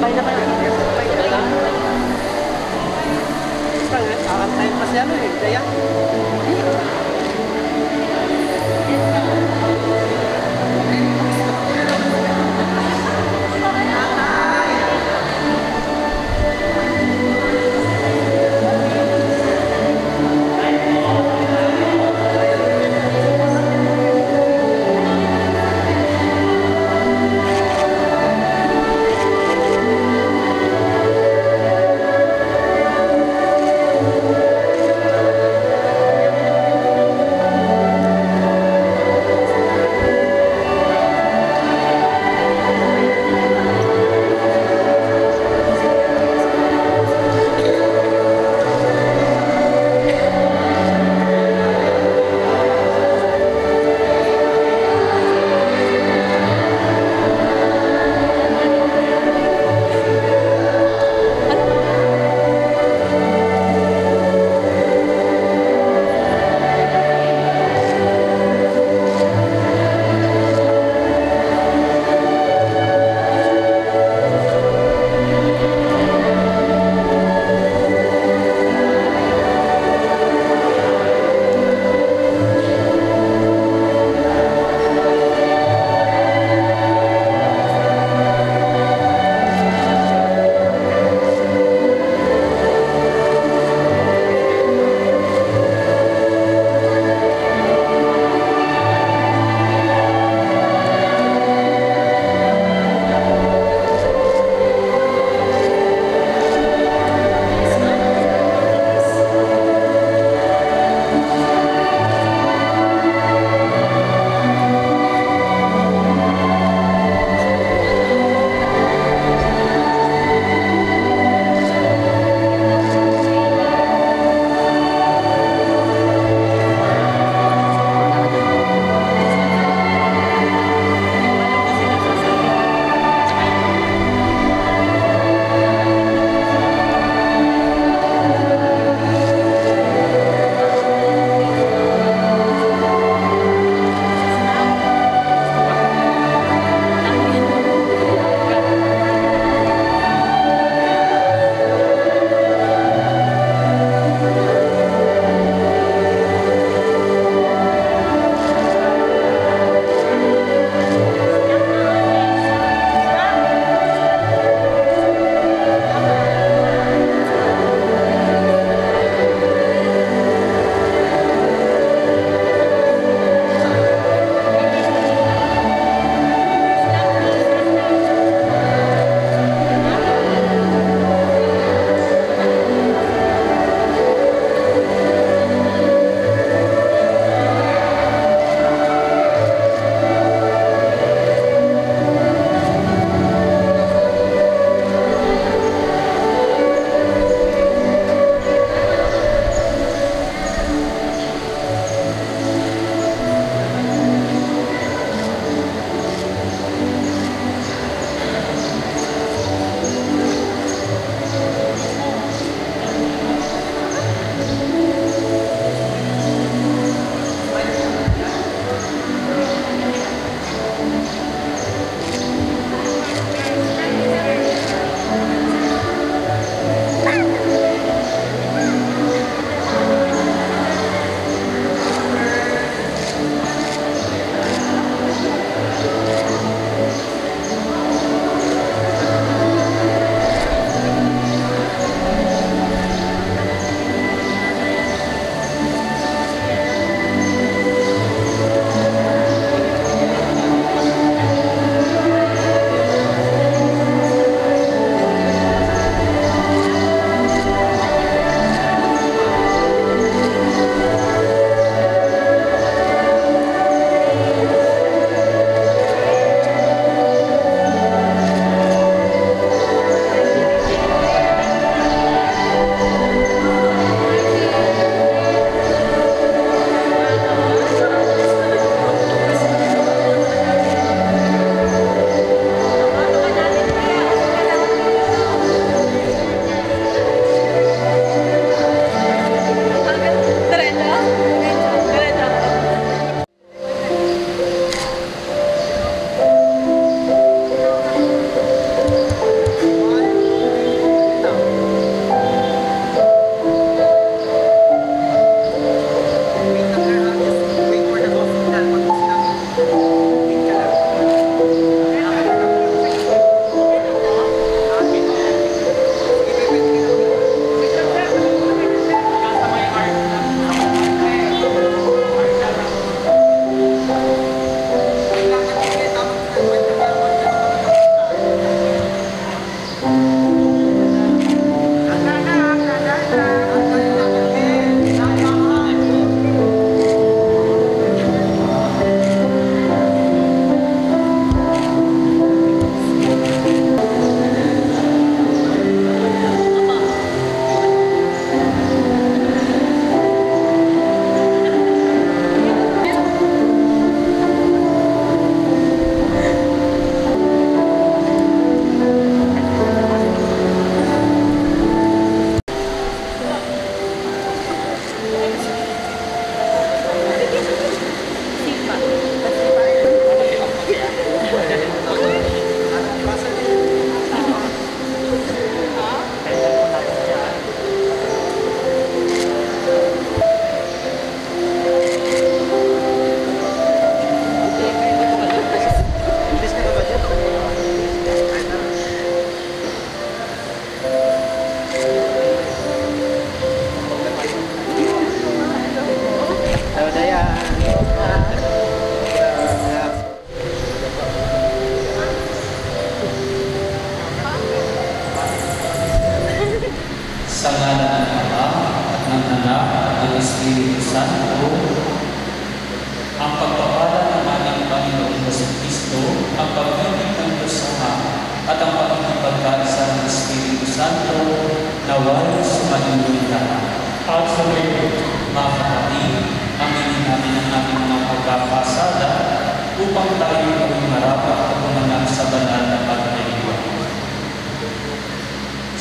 Sabay na kayo. Sabay na lang. Aantayin pa siya, Daya.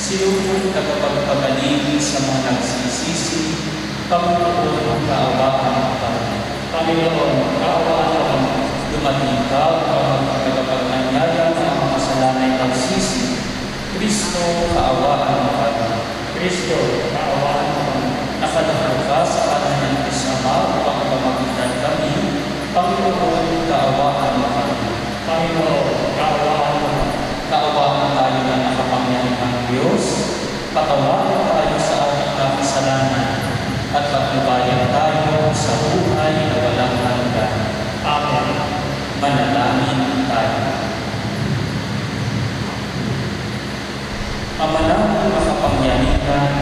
Sinumong tagapagpagaling sa mga nagsisisi, Panginoon, kaawaan kami. Panginoon, kaawaan kami. Dumating ka upang tagapaganyaya ng mga kasalanay nagsisi, Kristo, kaawaan kami. Kristo, kaawaan kami. Nakalahal ka sa kanan ng Diyos Ama upang pamagitan kami, Panginoon, kaawaan kami. Panginoon, kaawaan kami. Kaawaan tayo ng nakapangyarihang Diyos, patawarin tayo sa ating kasalanan, at pagnubayan tayo sa buhay na walang hanggan. Amen. Manalangin tayo. Ama naming makapangyarihan,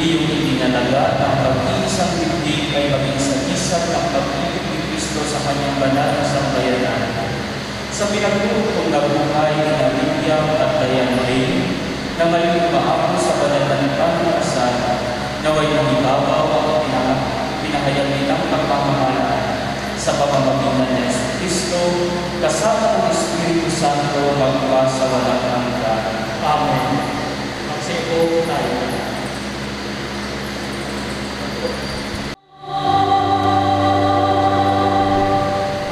iyong itinalaga ng pag-iisang dibdib ay maging sagisag ng pag-ibig ni Kristo sa kanyang banal na sambayanan. Sa pinagtutong na buhay ni Lydia at Diane Ray, na ngayon umaako sa banal na pangalasan, naway nangibabaw ang pinahayag nilang pagpapamahalaan sa pamamagitan ni Kristo, kasama ng Espiritu Santo magpa sa walang hanggan. Amen. Magsipo tayo.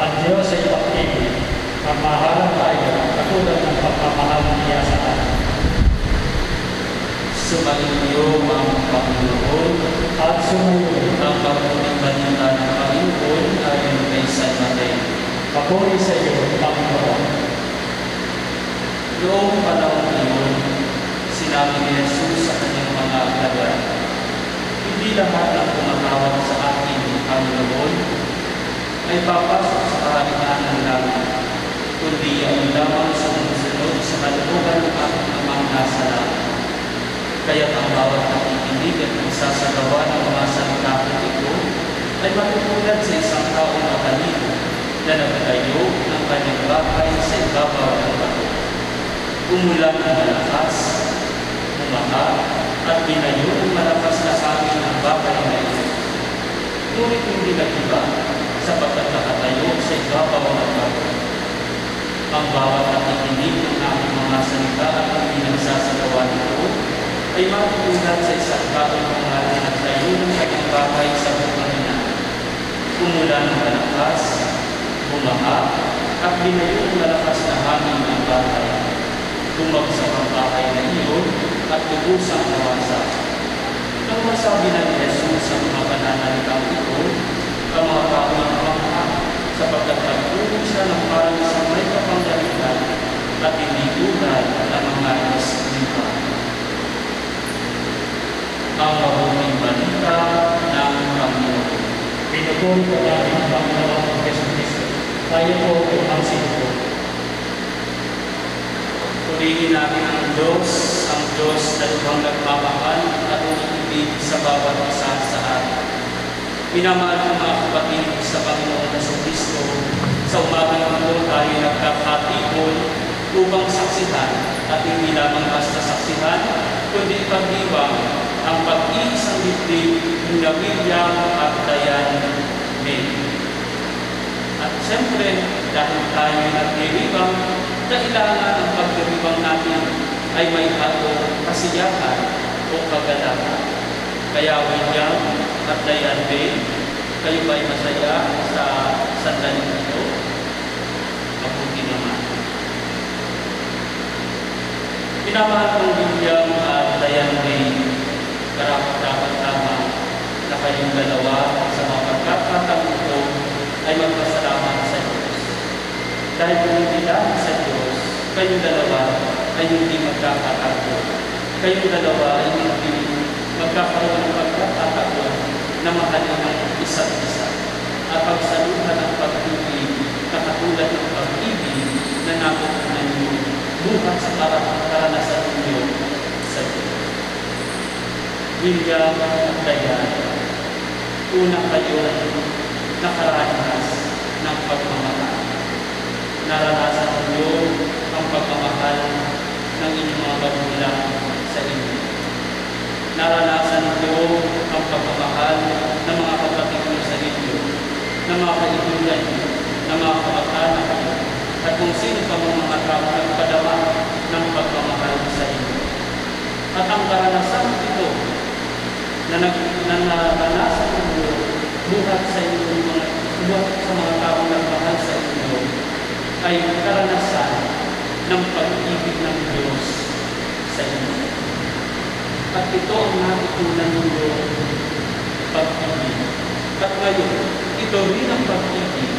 Ang Diyos ay pag-ibig. Pagmahalan tayo, katulad ng pagmamahal niya sa atin. Sumainyo ang Panginoon At sumunod, ang mabuting balita ng Panginoon ayon kay San Mateo. papuri sa iyo, Panginoon. Noong panahon iyon, sinabi ni Jesus sa kanyang mga alagad, hindi lahat ng tumatawag sa akin, Panginoon, ay papasok sa kaharian ng langit, kundi ang lamang sumusunod sa kalooban ng aking Amang nasa langit. Kaya't ang bawat nakikinig at nagsasagawa ng mga salita ito ay matutulad sa isang taong matalino na nagtayo ng kanyang bahay sa ibabaw ng bato. Umulan ng malakas, umaha, at binayo ng malakas na hangin ang bahay na ito. Ngunit hindi nag-iba sapagkat nakatayo sa ibabaw ng bato. Ang bawat nakikinig ng aking mga salita at hindi nagsasagawa nito ay matutulad sa isang taong mga nagtayo ng kanyang bahay sa bukangina. Umulan ng malakas, bumaha, at binayo ng malakas na hangin ang bahay. Bumagsak ang bahay na iyon at lubusang nawasak. Nang masabi na ni Jesus sa mga pananalitang ito, ang mga tao ng mga sapagkat nagturo siya ng parang isang may kapangyarihan at hindi tulad ng mga Espiritu. Ang mabuting balita ng Panginoon. Pinupuri ko namin ang Panginoon ng Kristo. Tayo po ay magsipo. Purihin natin ang Diyos na lubhang nagmamahal at umiibig sa bawat isa sa atin. Minamahal ng mga kapatid sa Panginoon na Kristo, sa umagang ito tayo nagkakatipon upang saksihan at hindi lamang basta saksihan, kundi pagdiwang ang pag-iisang dibdib ng Lydia at Diane Ray. At siyempre, dahil tayo nagdiriwang, kailangan ang pagdiriwang natin ay may hatong kasiyahan o kagalakan. Kaya William at Diane Ray, kayo ba'y masaya sa sandaling ito? Mabuti naman. Pinamahal kong William at Diane Ray, karapat-dapat lamang na kayong dalawa sa mga pagkakataong ito ay magpasalamat sa Diyos. Dahil kung hindi dahil sa Diyos, kayong dalawa ay hindi magkakatago. Kayong dalawa ay hindi magkakaroon ng pagkakataon na mahalin ang isa't isa at pagsaluhan ang pag-ibig na katulad ng pag-ibig na nakukunan niyo buhat sa karanasan niyo sa Diyos. William at Diane, una kayo ay nakaranas ng pagmamahal. Naranasan niyo ang pagmamahal ng inyong mga magulang sa inyo. Naranasan niyo ang pagmamahal ng mga kapatid niyo sa inyo, ng mga kaibigan niyo, ng mga kamag-anak niyo, at kung sino pa mga tao nagpadama ng pagmamahal sa inyo. At na naranasan ninyo buhat sa inyong buhat sa mga taong nagmahal sa inyo ay karanasan ng pag-ibig ng Diyos sa inyo. At ito ang natutunan ninyo, pag-ibig. At ngayon, ito rin ang pag-ibig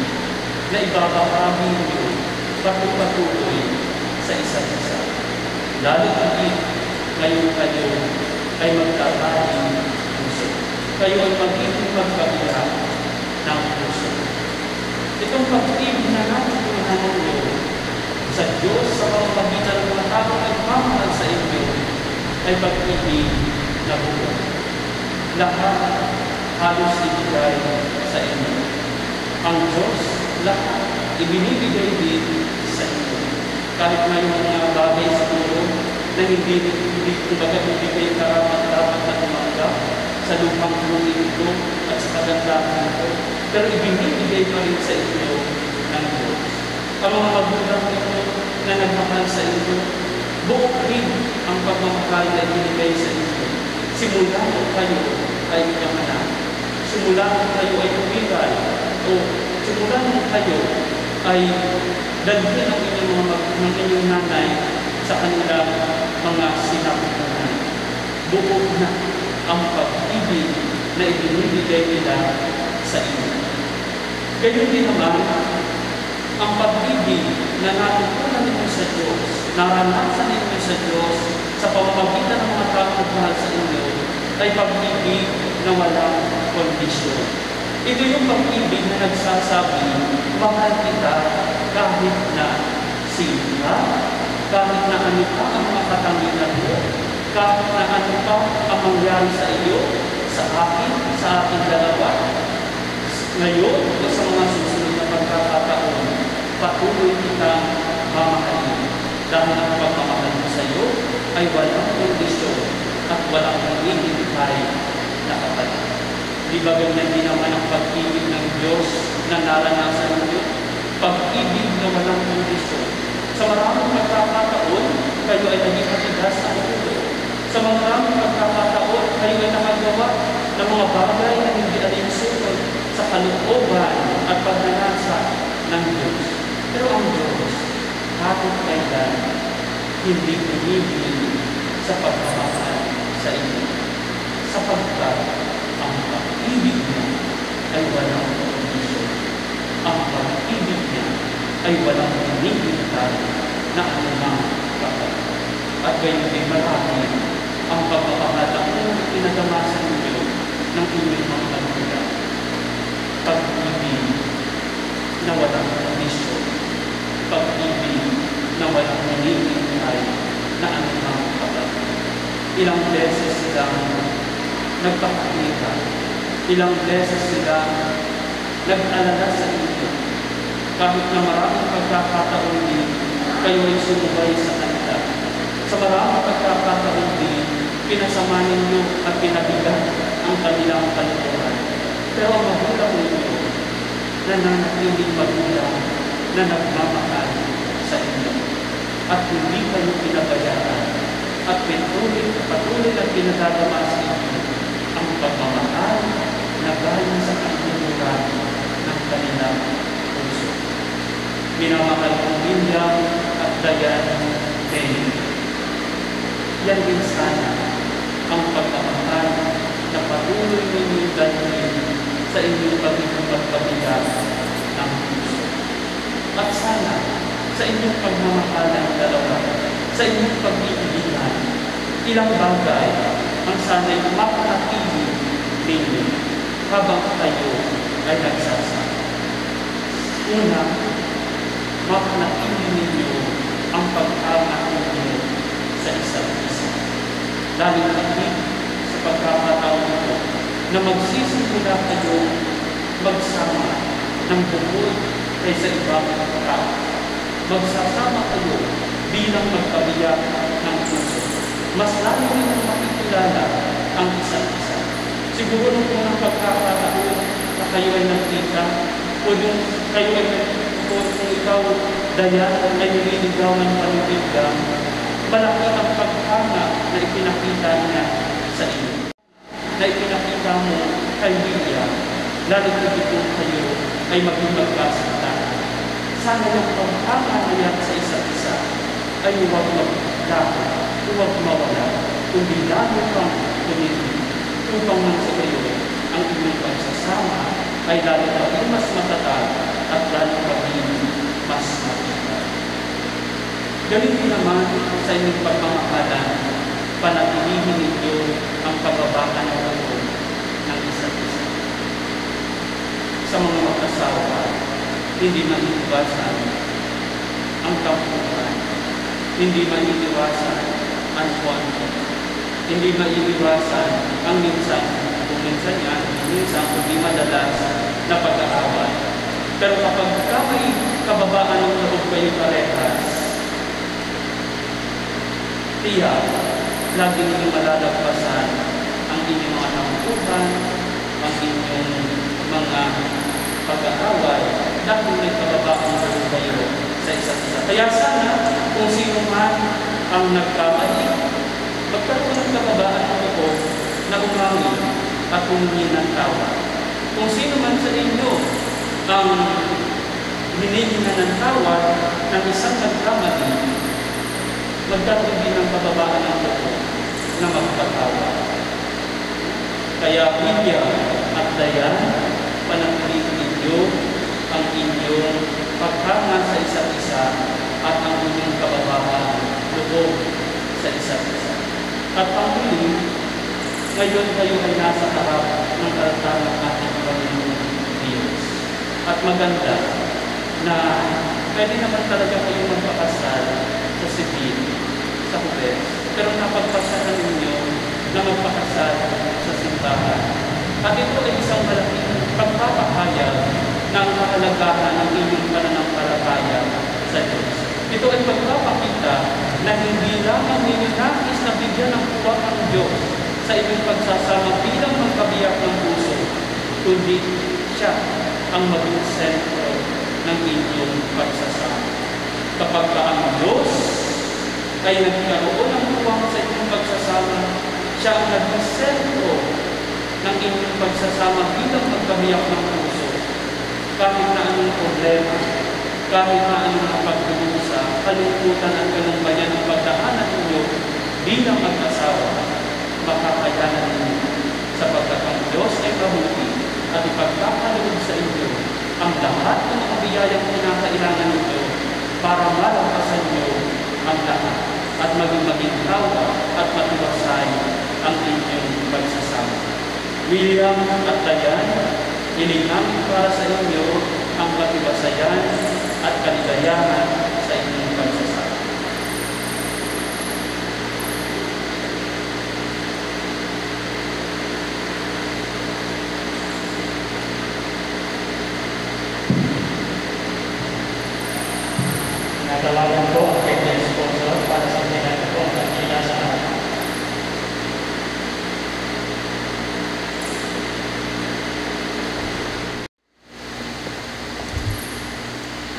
na ibabahagi ninyo patuloy sa isa't isa. Lalo higit ngayon kayo ay magkakaling puso. Kayo ay magiging magkabila ng puso. Itong pag-ibig na natutunan ninyo sa Diyos sa pamamagitan ng mga taong nagmamahal sa inyo ay pag-ibig na buo. Lahat halos ibigay sa inyo. Ang Diyos lahat ibinibigay din sa inyo. Kahit may mga bagay siguro na hindi kayo karapat-dapat na tumanggap sa lupang lumin ito at sa kagandahan ito, pero ibinibigay pa rin sa inyo ng Diyos. Ang mga magulang ito na nagmahal sa inyo, buo rin ang pagmamahal na ibinigay sa inyo. Simula mo kayo ay ikamanan. Simula mo kayo ay umibay. O simula mo kayo ay dalhin ang inyong nanay sa kanilang mga sinapunan. Buo na ang pag-ibig na ibinibigay nila sa inyo. Ganyan din naman, ang pag-ibig na natutunan ninyo sa Diyos, naranasan ninyo sa Diyos sa pamamagitan ng mga taong nagmahal sa inyo, ay pag-ibig na walang kondisyon. Ito yung pag-ibig na nagsasabi, mahal kita kahit na sila, kahit na ano pa ang mga katangian mo, kahit na ano pa ang mangyari sa iyo, sa aking dalawa. Ngayon, o sa mga susunod na pagkakataon, patuloy kitang mamahalin. Dahil ang pagmamahal mo sa iyo ay walang kondisyon at walang hinihintay na kapatid. Di ba ganyan din naman ang pag-ibig ng Diyos na naranasan ninyo? Pag-ibig na walang kondisyon. Sa maraming pagkakataon, kayo ay naging matigas ang ulo. Sa maraming pagkakataon, kayo ay nakagawa ng mga bagay na hindi alinsunod sa kalooban at pagnanasa ng Diyos. Pero ang Diyos, kahit kailan, hindi pinigil sa pagmamahal sa inyo. Sapagkat ang pag-ibig niya ay walang kondisyon. Ang pag-ibig niya ay walang hinihintay na anumang kapatid. At gayon din marami ang pagmamahal ang pinagamasan ninyo ng inyong mga magulang. Pag-ibig na walang kondisyon. Pag-ibig na walang hinihintay na anumang kapatid. Ilang beses silang nagpapakita. Ilang beses silang nag-alala sa inyo. Kahit na maraming pagkakataon din, kayo ay sumubay sa kanila. Sa maraming pagkakataon din, pinasama ninyo at pinabigat ang kanilang kalooban. Pero ang magulang ninyo, nananatiling magulang na nagmamahal sa inyo. At hindi kayo pinabayaan at patuloy na pinagagama sa inyo ang pagmamahal na galing sa kanluran ng kanilang puso. Minamahal kong William at Diane Day. Yan din sana ang pagmamahal na patuloy ninyong dalhin sa inyong pagiging pagpabigat ng puso. At sana sa inyong pagmamahal ng dalawa, sa inyong pag-iibigan, ilang bagay ang sana'y mapanatili ninyo habang kayo ay nagsasama. Una, mapanatili ninyo ang pag-anak ninyo sa isa't isa. Lalo higit sa pagkakataon ito na magsisimula kayo magsama ng bukod kaysa ibang tao. Magsasama kayo bilang magkabiyak ng puso. Mas lalo nilang makikilala ang isa't isa. Siguro nung unang pagkakataon na kayo ay nagkita, o nung kayo ay kung ikaw, Dayan, ay nililigawan pa ni Bigam, malaki ang paghanga na ipinakita niya sa inyo. na ipinakita mo kay Lydia, lalo tigit kung kayo ay maging magkasintahan. Sana yung pagkakalayan sa isa't isa ay huwag maglaho, huwag mawala, kundi lalo kang tumindi, upang nang sa kayo ang inyong pagsasama ay lalo kang mas matatag at lalo kang mas matatag. Gawin din naman sa inyong pagmamahalan, panatilihin ninyo ang pagbabakan ng loob ng isa't isa. Sa mga mag-asawa, hindi maiiwasan ang tampuhan, hindi maiiwasan ang kwento, hindi maiiwasan ang minsan, kung minsan yan, minsan kundi madalas na pag-aaway. Pero kapag may kababaan ng loob kayo parehas, tiyak, lagi niyo malalagpasan ang inyong mga tampuhan, ang inyong mga pag-aaway, dahil may kababaan ng kayo sa isa't isa. Kaya sana, kung sino man ang nagkamali, magkaroon ng kababaan ng loob na umawi at humingi ng tawad. Kung sino man sa inyo ang hiningi na ng tawad ng isang nagkamali, magkaroon din ng kababaan ng loob na magpatawad. Kaya Lydia at Dayan, panatilihin ninyo ang inyong paghanga sa isa't isa at ang inyong kababaan loob sa isa't isa. At ang huli, ngayon kayo ay nasa harap ng altar ng ating Panginoon Diyos. At maganda na pwede naman talaga kayo magpakasal sa sivil, sa hubes, pero napagpasahan ninyo na magpakasal sa simbahan. At ito ay isang malaking pagpapahayag ng kahalagahan ng inyong pananampalataya sa Diyos. Ito ay pagpapakita na hindi lamang ninanais na bigyan ng puwak ang Diyos sa inyong pagsasama bilang magkabiyak ng puso, kundi siya ang maging sentro ng inyong pagsasama. Kapag ang Diyos ay nagkaroon ng puwak sa inyong pagsasama, siya ang naging sentro ng inyong pagsasama bilang magkabiyak ng puso. Kahit na anong problema, kahit na anong pagdudusa, kalungkutan at kalungbayan ng pagdaanan ninyo bilang mag-asawa, makakayanan ninyo sapagkat ang Diyos ay mabuti at ipagkakalob sa inyo ang lahat ng mga biyayang kinakailangan ninyo para malampasan nyo ang lahat at maging tawa at matiwasay ang inyong pagsasama. William at Dayan, ilinangin para sa inyo ang katiwasayan at kaligayahan sa inyong pagsasama. Nagalawan ko ang kanyang sponsor para sa kanyang ko ang kanyang sa akin.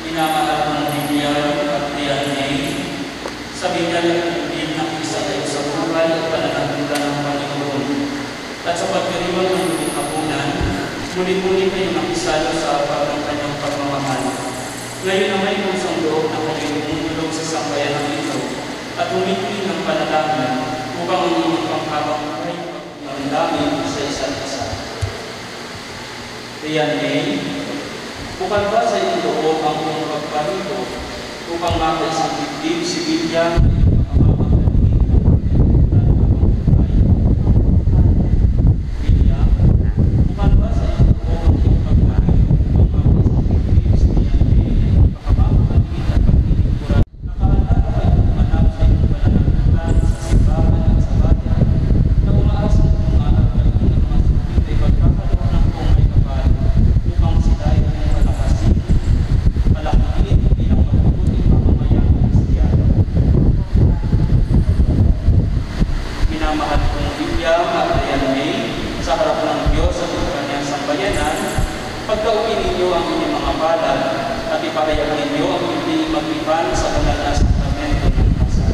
Minamahal ng Lydia at Dayan, sabi niya ng hindi nakisa kayo sa buhay at pananagutan ng Panginoon. At sa pagkariwang ng inyong hapunan, muli-muli kayo nakisalo sa apat ng kanyang pagmamahal. Ngayon na may pusong loob na kayo umulog sa sambayan ng ito at humituin ng panalangin upang ang inyong panghabang buhay magdamdamin sa isa't isa. Dayan, bukan ba sa iyong loob ang iyong pagparito upang makaisang dibdib si Lydia pagkauwi ninyo ang inyong mga palad at ipahayag ninyo ang hindi maglipan sa banal na sakramento ng kasal.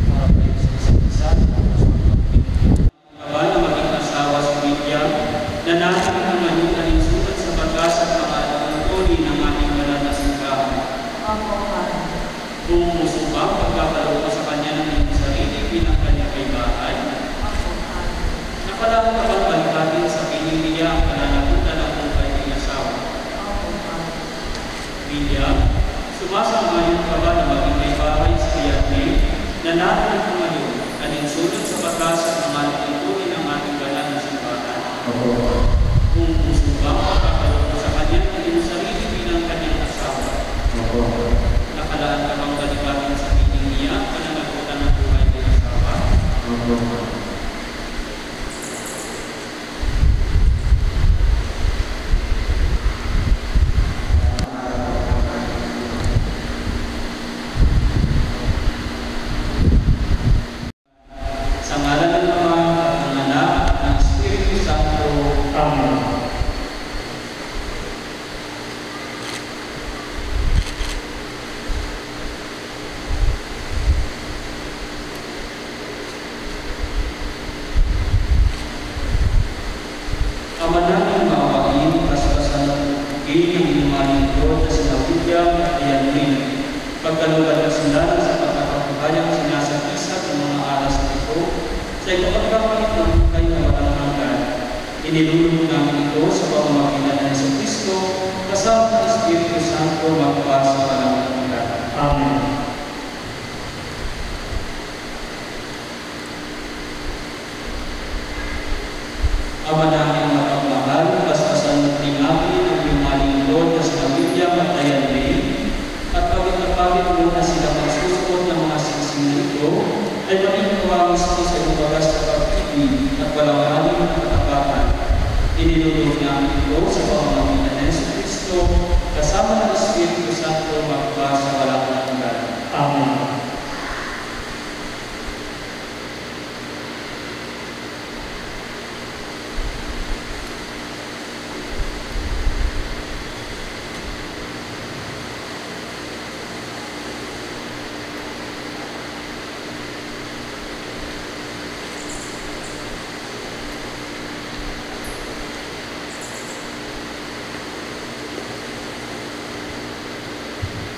Para kayo sa isa't isa, tapos William, sumasang-ayon ka ba na maging may bahay sa Yahweh na natin ang ngayon alinsunod sa batas at mga lipunin ng ating banal na simbahan? Kung gusto ba makakaloon sa kanya na iyong sarili bilang kanyang asawa? Nakalaan ka bang balibatin sa piling niya pananagutan ng buhay ng asawa? Sa ngalan ng Ama at ng Anak at ng Espiritu Santo. Amen. Ama namin maawain, paspasan at pugin ng imaning Lord na sina William at Yannrin. Pagkalugan na sila sa pagkakabuhayang sinasakisat ng mga aras na ito, sa ikapagkakalit ng buhay na walang hanggan. Inilulong namin ito sa pamamagitan ng Jesucristo, kasama ng Espiritu Santo magpa sa walang hanggan. Amen. Ama namin mapagmahal, paspasan din namin ang imaning Lord na sina William at Yannrin, at pagkakapagin mo na sila magsusuot ng mga singsing na ito, ay maging kawamis mo sa ibagas na pag-ibig at walang halim na katapatan. Inilulong namin ito sa pamamagitan ng Jesucristo, kasama ng Espiritu Santo magpa sa walang hanggan. Amen.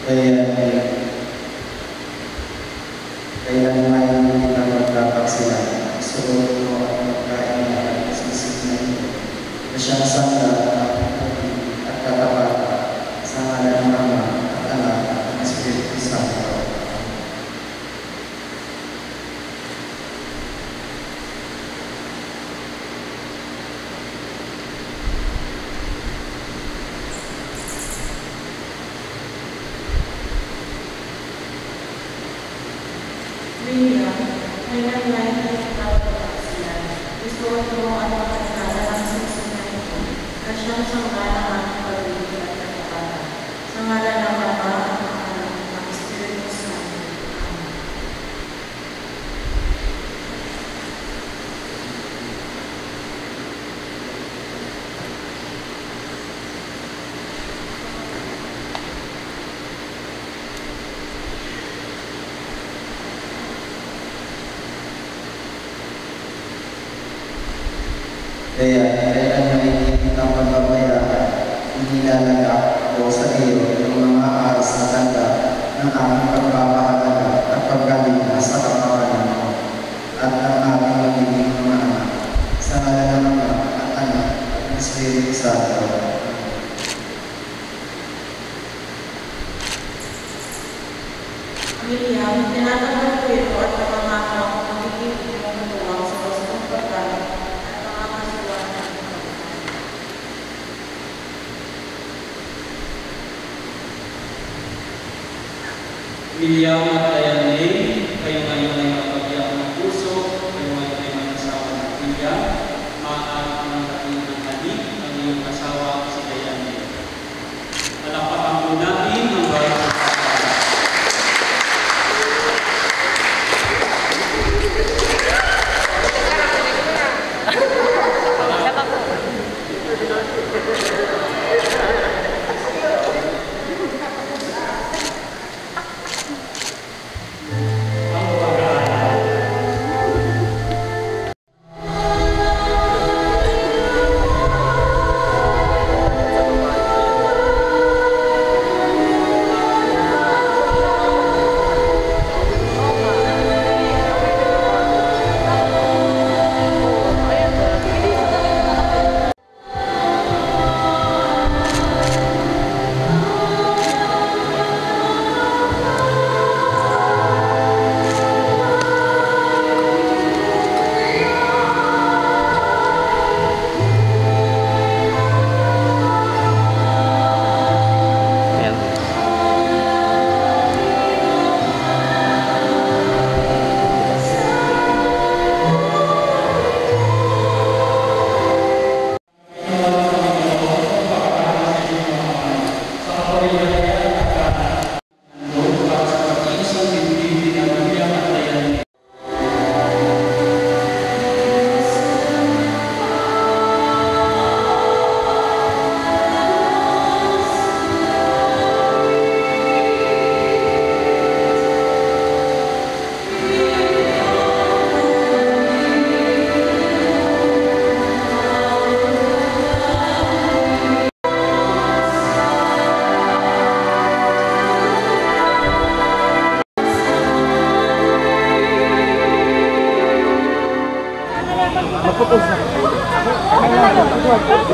Kaya may kita magkakaksila, suot mo at magkain at sisig na ito, na siyang sanda at katapat sa ngalan ng Ama at Anak at ng Espiritu Santo. William, may nangyay na ipagpapasilan. Gusto mo at makakala ng sinusunod ito na siyang sangga ng ating pag-ibig at katapatan. Sa ngalan ng Ama at ng Anak at ng Espiritu Santo. Amen. Kaya nakikita ang pagbabayaan, inilalaga ko sa iyo yung mga aras na ganda ng aming pagpapahalaga at paggaling sa kapawanan mo at ang aming magiging mga anak sa ngalan ng Ama at Anak at ng Espiritu Santo. William, tinatanggap ko ito at napangako ako magiging mong tuwang sa gustong pagkain at mga kasuwan ng pagkain. William at Yannrin, kayo ngayon ay magpagyak ng puso, kayo ngayon ay mag-asawa ng William, maaari ng kating ng adik ang iyong asawa si Yannrin. Palakpakan po natin ang bawat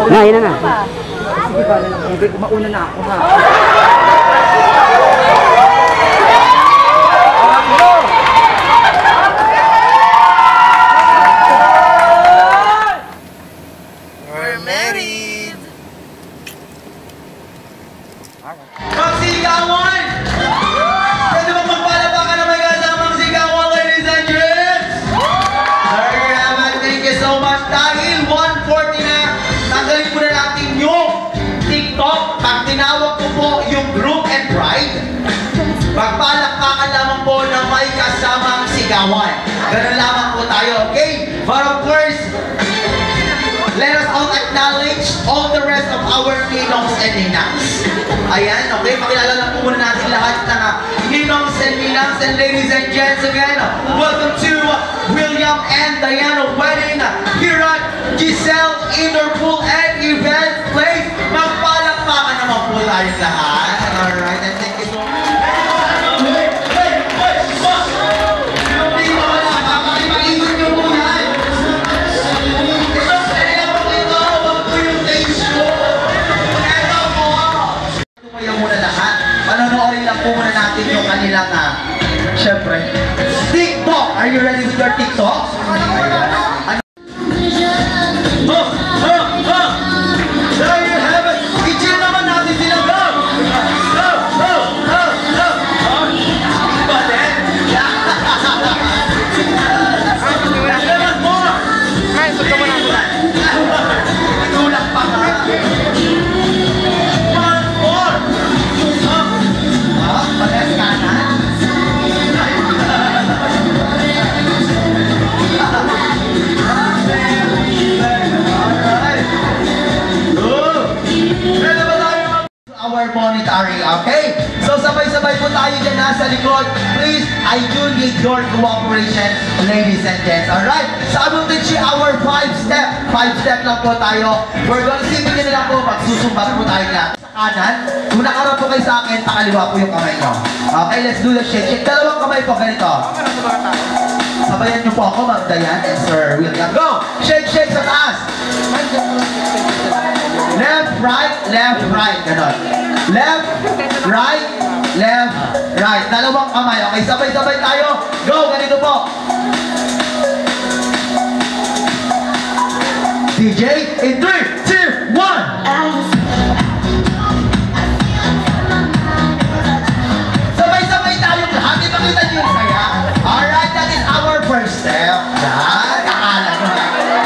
Na, yun na. Sige ba, mauna na ako ha. We're married! Magsigawan! Pwede bang magpalapakan na may kasamang sigawan, ladies and gents? There you have it. Thank you so much. Dahil 1:40 na, tanggalin muna natin yung TikTok. Pag tinawag ko po yung group and bride, magpalakpakan lamang po na may kasamang sigawan. Ganun lamang po tayo, okay? But of course, let us all acknowledge all the rest of our ninongs and ninangs. Ayan, okay? Pakilala lang po muna natin lahat ng ninongs and ninangs. And ladies and gents, again, welcome to William and Diana wedding here at Giselle Indoor Pool and Event Place. Magpalakpakan naman po tayong lahat. Alright, and thank you so much. Panonoorin lang po muna natin yung kanilang, syempre, TikTok! Are you ready with your TikTok? Ano? There you have it! I-chill naman natin sila! Go! Go! Go! Go! Go! Iba din? Naman mo! Ay, suka mo na ako. Tulak pa ka! One more! Pares kanan. Our monitoring, okay? So sabay-sabay po tayo dyan nasa likod. Please, I do need your cooperation, ladies and gents. Alright? So I will teach you our 5-step. 5-step lang po tayo. We're going to see nyo na lang po. Magsusumbat po tayo na. Sa kanan, kung nakarap po kayo sa akin, pakaliwa po yung kamay nyo. Okay, let's do the shake. Shake. Dalawang kamay po, ganito. Sabayan nyo po ako, Ma'am Dayan and Sir William. Go! Shake, shake sa taas. Left, right, ganon. Left, right, dalawang kamay. Okay, sabay-sabay tayo. Go, ganito po. DJ, in 3, 2, 1. Sabay-sabay tayong lahat. Ipakita niyo yung saya. Alright, that is our first step.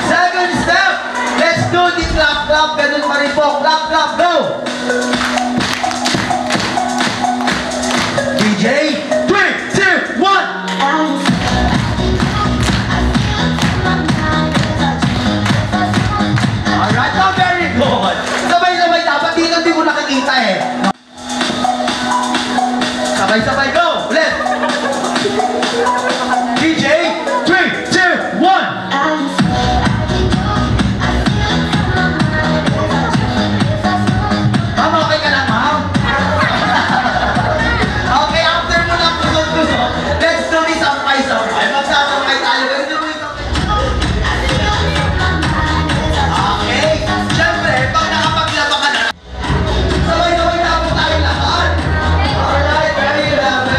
Second step, let's do the clap, clap. Ganun pa rin po. Clap, clap, go. DJ, 3, 2, 1. Alright, oh, very good. Sabay-sabay dapat dito hindi ko nakikita eh. Sabay-sabay, go. Ulit. DJ, 3, 2, 1. Ma'am, okay ka lang, ma'am? Okay, after mo lang kusog-kusog, let's do this sampay-sampay. Magsasampay tayo. Ganun mo yung okay. Siyempre, pag nakapaglaba ka na, sabay-sabay na po tayo lahat. Alright, very good.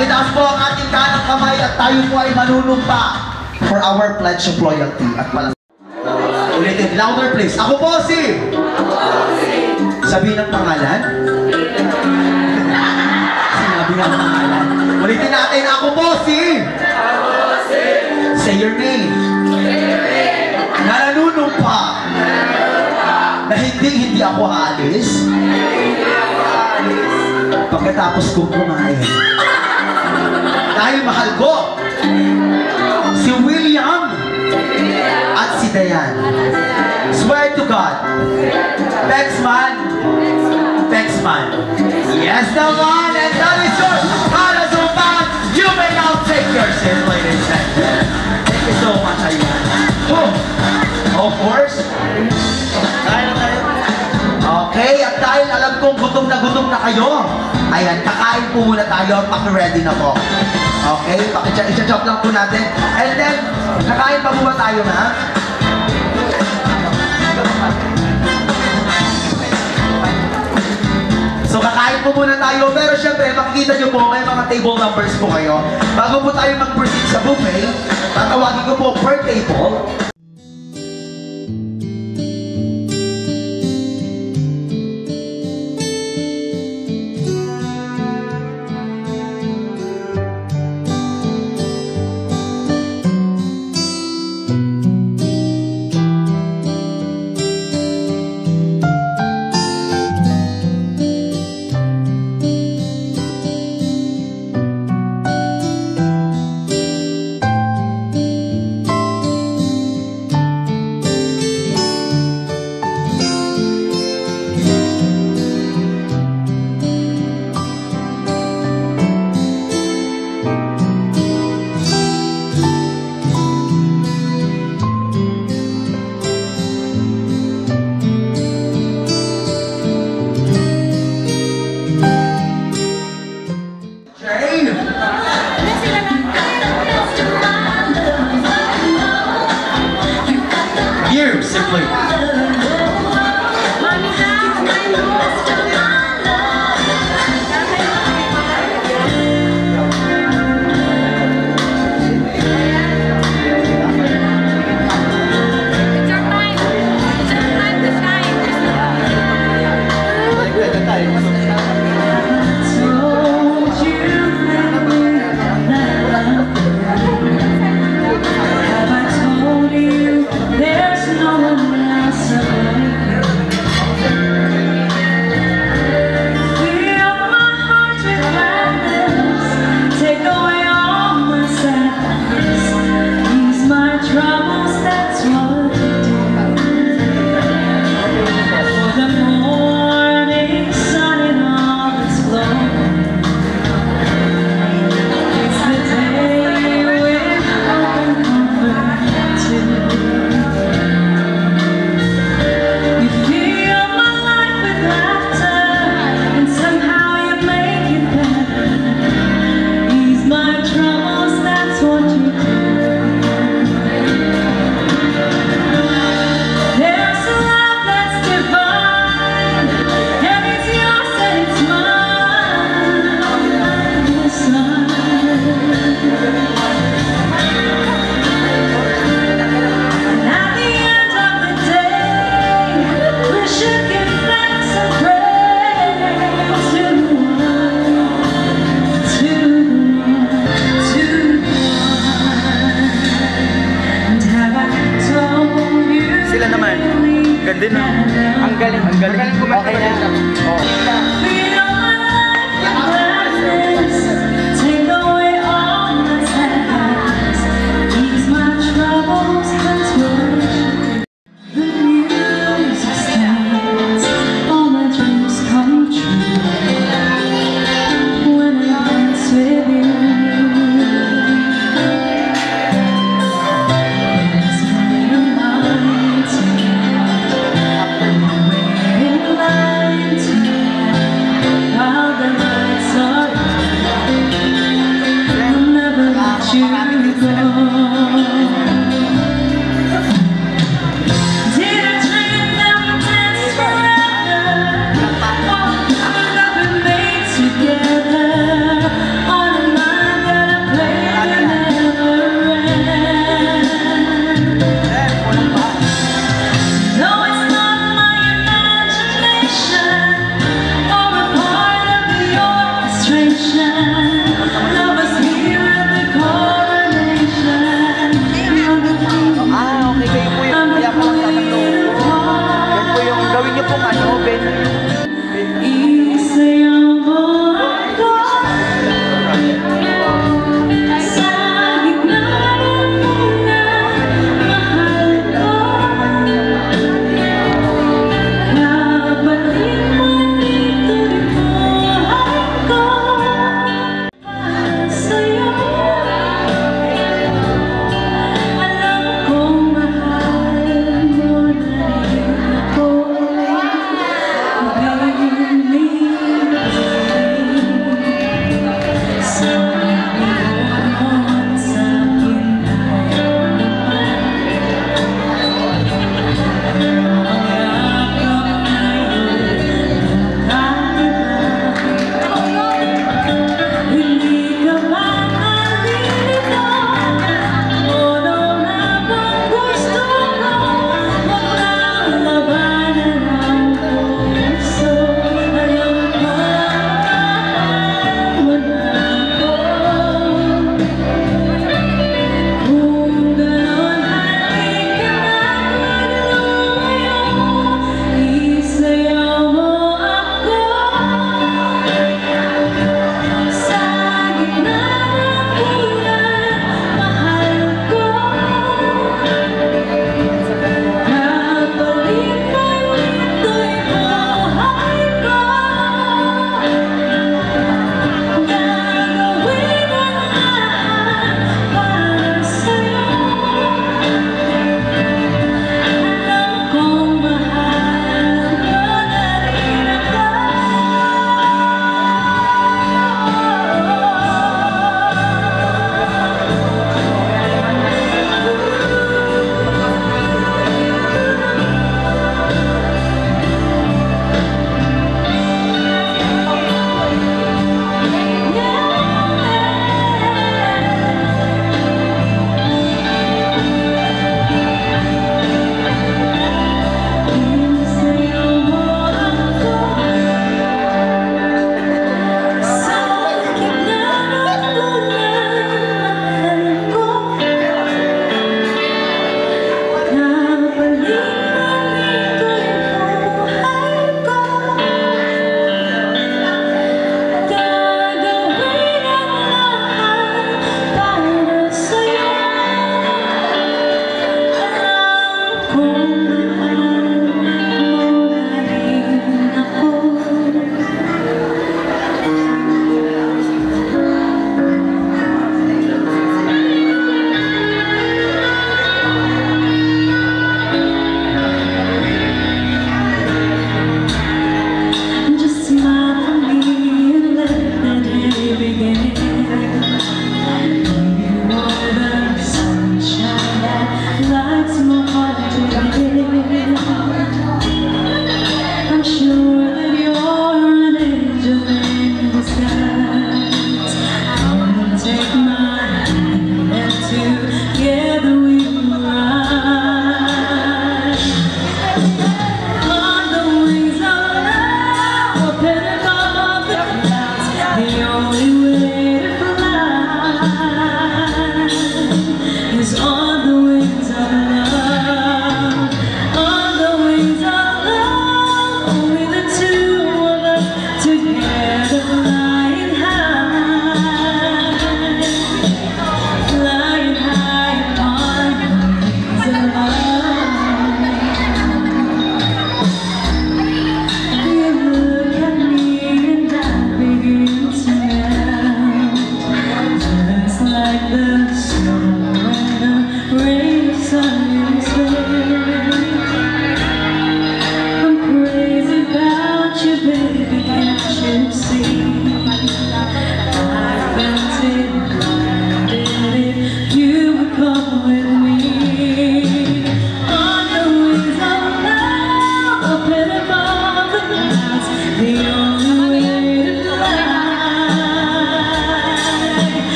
Pakitaas po ang ating kanang kamay at tayo po ay manunumpa for our pledge of loyalty. At pala ulitin, louder please. Ako po si... Sabihin ng pangalan? Sinabi ng pangalan. Ulitin natin, ako po si... Say your name. Na nanunumpa. Na hindi ako aalis. Pagkatapos kong kumain. Dahil mahal ko si William at si Dayan. Swear to God. Pexman. Yes naman. And that is your Hanazuman. You may now take your seat, ladies and gentlemen. Thank you so much, Ayan. Of course. Okay, at dahil alam kong gutom na kayo, ayan, kakain po muna tayo, paki-ready na po. Okay, i-chop lang po natin. And then, kakain pa po ba tayo, ha? So, kakain po muna tayo, pero syempre, makikita nyo po, may mga table numbers po kayo. Bago po tayo mag-proceed sa buffet, tatawagin ko po per table. Okay na.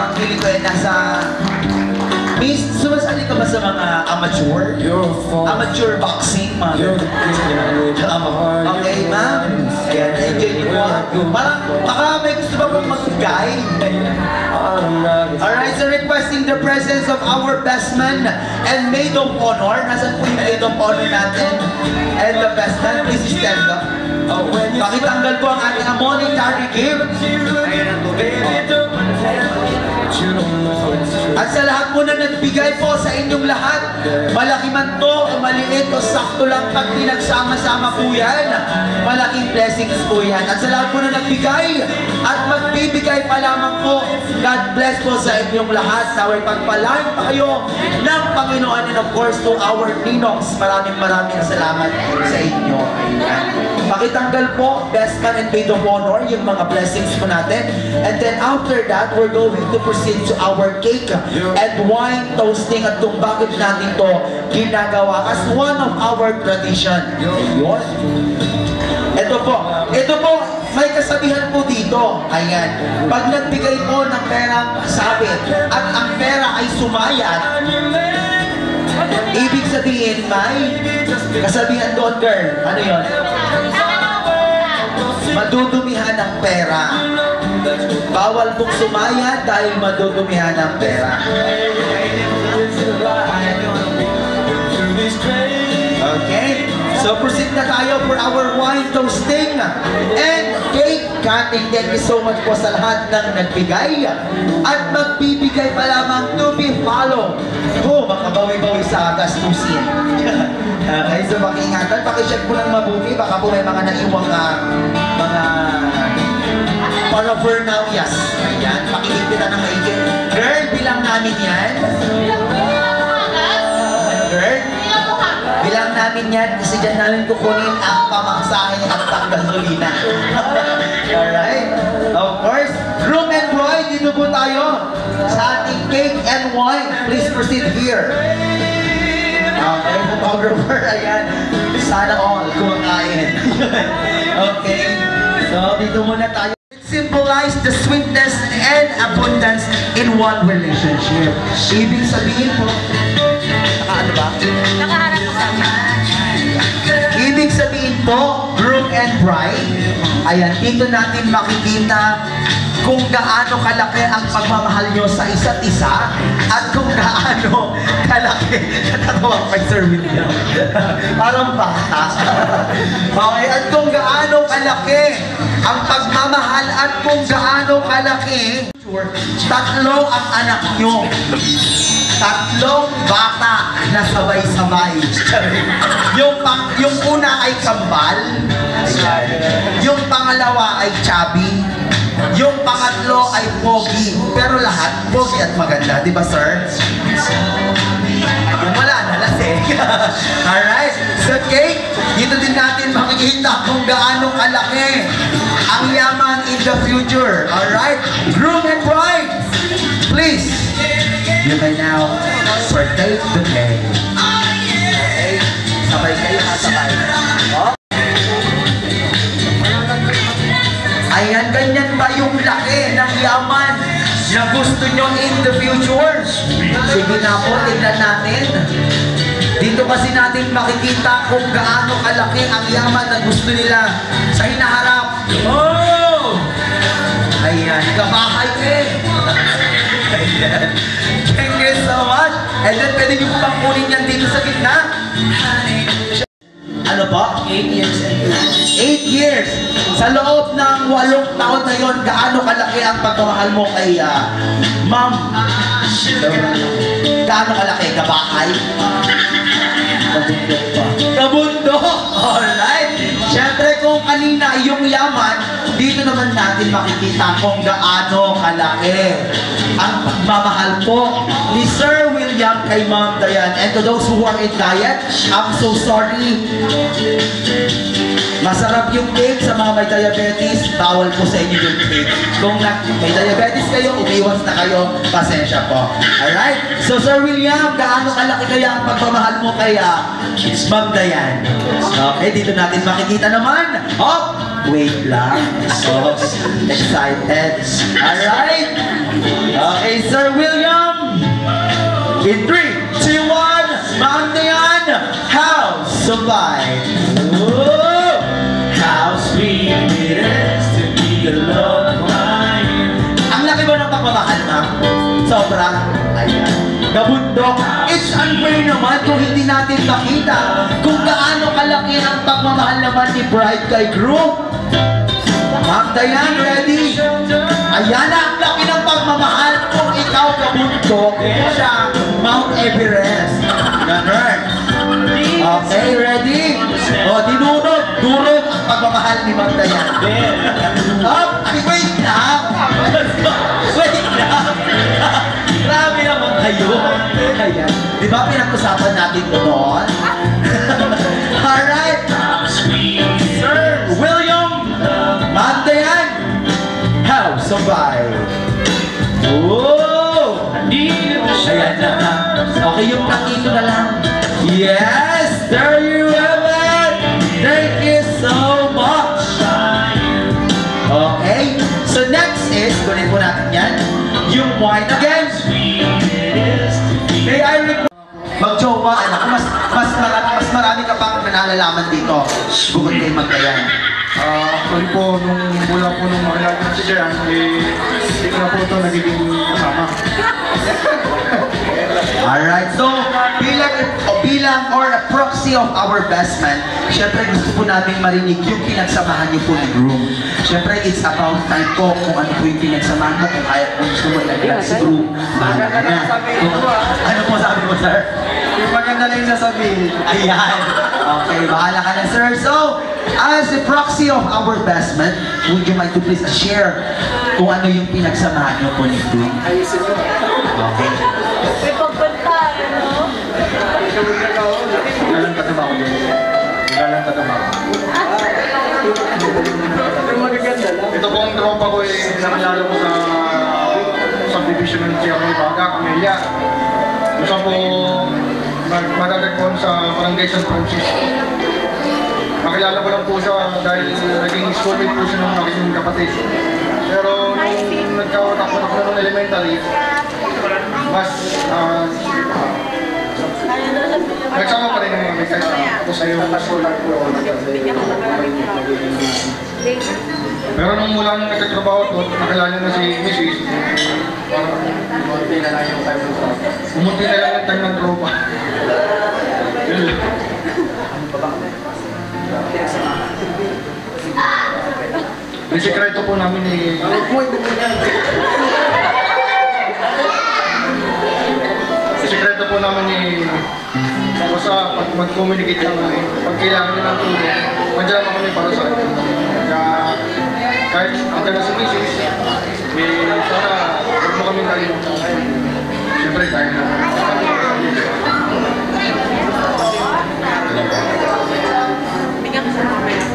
ang feeling ko ay nasa... Miss, sumasali ka ba sa mga amateur? Amateur boxing, mga okay, ma'am? Ayan, enjoy niyo po. Parang, baka may gusto ba pong mag-guide? Alright, so requesting the presence of our best man and maid of honor. Nasaan po yung maid of honor natin? And the best man, please stand up. Pakitanggal po ang ating monetary gift. Ayan ang tubig po. At sa lahat po na nagbigay po sa inyong lahat, malaki man to o maliit o sakto lang pag pinagsama-sama po yan, malaking blessings po yan. At sa lahat po na nagbigay at magbibigay pa lamang po, God bless po sa inyong lahat. Naway pagpalain pa kayo ng Panginoon, and of course to our ninongs, maraming salamat sa inyo. Ayan. Pakitanggal po, best man and maid of honor, yung mga blessings po natin. And then after that, we're going to proceed to our cake and wine toasting, at kung bakit natin to ginagawa as one of our tradition. Yun. Ito po, may kasabihan po dito. Ayan. Pag nagbigay po ng perang sabit at ang pera ay sumayat, ibig sabihin may kasabihan doon, girl. Ano yun? Madudumihan ng pera. Bawal pong sumaya dahil madudumihan ng pera. Okay? So proceed na tayo for our wine toasting and cake cutting. Thank you so much po sa lahat ng nagbigay at magbibigay pa lamang to be follow. Makabawi-bawi sa gastusin. Okay, so pakiingatan, pakicheck po ng mabuti, baka po may mga naiwang mga paraphernalias. Ayan, pakikita ng maigit. Girl, bilang namin yan. Girl, bilang namin yan kasi dyan namin kukunin ang pamangsahe at panggasolina. Alright? Of course, groom and bride, dito po tayo sa ating cake and wine. Please proceed here. Okay, photographer, ayan. Sana all kumakain. Okay, so dito muna tayo. It symbolizes the sweetness and abundance in one relationship. Ibig sabihin po, ano ba? Nakaharap ko sa Ibig sabihin po, groom and bride, ayan, dito natin makikita kung gaano kalaki ang pagmamahal nyo sa isa't isa at kung gaano kalaki natawang pag-service nyo. Parang bata. Okay, at kung gaano kalaki ang pagmamahal at kung gaano kalaki, tatlo ang anak nyo. Tatlong bata na sabay-sabay. Yung una ay kambal, yung pangalawa ay chubby, yung pangatlo ay pogi. Pero lahat pogi at maganda, di ba sir? Yung wala na, lasing. Alright, so cake, dito din natin makikita kung gaano kalaki ang yaman in the future. Alright, groom and bride, please, you may now partake the cake. Okay, sabay kayo ha, sabay. Oh. Ayan, ganyan ba yung laki ng yaman na gusto nyo in the future? Sige na po, tignan natin. Dito kasi natin makikita kung gaano kalaki ang yaman na gusto nila sa hinaharap. Oh! Ayan, kabahay eh. Ayan. Thank you so much. And then pwede nyo po bang kunin yan dito sa gitna? Ano ba? 8 years. 8 years. Sa loob ng 8 taon na yon, gaano kalaki ang pagmamahal mo kay ma'am? Gaano kalaki? Kabahay? Kabundok pa. Kabundok! Alright. Siyempre kung kanina yung yaman, dito naman natin makikita kung gaano kalaki ang pagmamahal po ni Sir William kay Ma'am Diane. And to those who are in diet, I'm so sorry. Masarap yung cake sa mga may diabetes, bawal po sa inyo yung cake. Kung may diabetes kayo, umiwas na kayo, pasensya po. Alright? So Sir William, gaano kalaki kaya ang pagmamahal mo kay Ma'am Diane? Okay, dito natin makikita naman. Hop! Wait lang. So excited. Alright? Okay, Sir William. In 3, 2, 1, Mount Dayan, how survive? Whoa! How sweet it is to be the love of mine. Ang laki ba ng pagmamahal, ma'am? Sobra. Ayan. Kabundok, it's unfair naman kung hindi natin makita kung gaano kalaki ang pagmamahal naman ni bride kay groom. Ma'am Dayan, ready? Ayan na ang laki ng pagmamahal kung ikaw kabundok, siya Mount Everest. Ganun. Okay, ready? O, dinunod, durog ang pagmamahal ni Ma'am Dayan. Wait lang. Wait lang. Grabe naman kayo. Ayan. Di ba pinag-usapan natin ito noon? Alright. Sir William, Ma'am Dayan, how survive? Whoa! Ayan na. Okay, yung pakito na lang. Yes! There you have it! Thank you so much! Okay, so next is, kunin po natin yan, yung wine again. May I request? Mag-jowa, anak, mas marami ka pang nalalaman dito. Bukod kay Ma'am Dayan. Actually po, mula po nung makilala ko si Dayan, hindi ko na po ito nagiging kasama. Alright, so bilang or a proxy of our best man, syempre gusto po namin marinig yung pinagsamahan niyo po ni groom. Syempre it's about time po kung ano po yung pinagsamahan mo, kung kaya kung gusto mo ilaglag si groom. Bahala ka na. Ano po sabi mo, sir? Yung maganda lang yung sasabihin. Ayan. Okay, bahala ka na, sir. So, as a proxy of our best man, would you mind to please share kung ano yung pinagsamahan niyo po ni groom? Okay. May pagbantayan, no? Galang katama ko doon. Galang katama ko. Ito po ang tropa ko nakilala ko sa subdivision ng Sierra Baga, Camellia. Gusto po magdadagpon sa Barangay San Francisco. Makilala ko lang po siya dahil naging schoolmate po siya ng aking kapatid. Pero nung nagkawatak ko na ng elementary, mas nagsama pa rin ng mga message ako sa iyo. Pero nung mula nung nagkatrabaho ko, nakilala na si Mrs. Umunti na lang yung time ng tropa. Yung sekreto po namin ni... Sekreto po namin ni... Basta pag mag-communicate lang kami, pag kailangan nyo ng tulong, mandyan naman kami para sa akin. Kaya kahit ang taga si Mrs. Sana huwag mo kami kalimutan. Siyempre tayo na.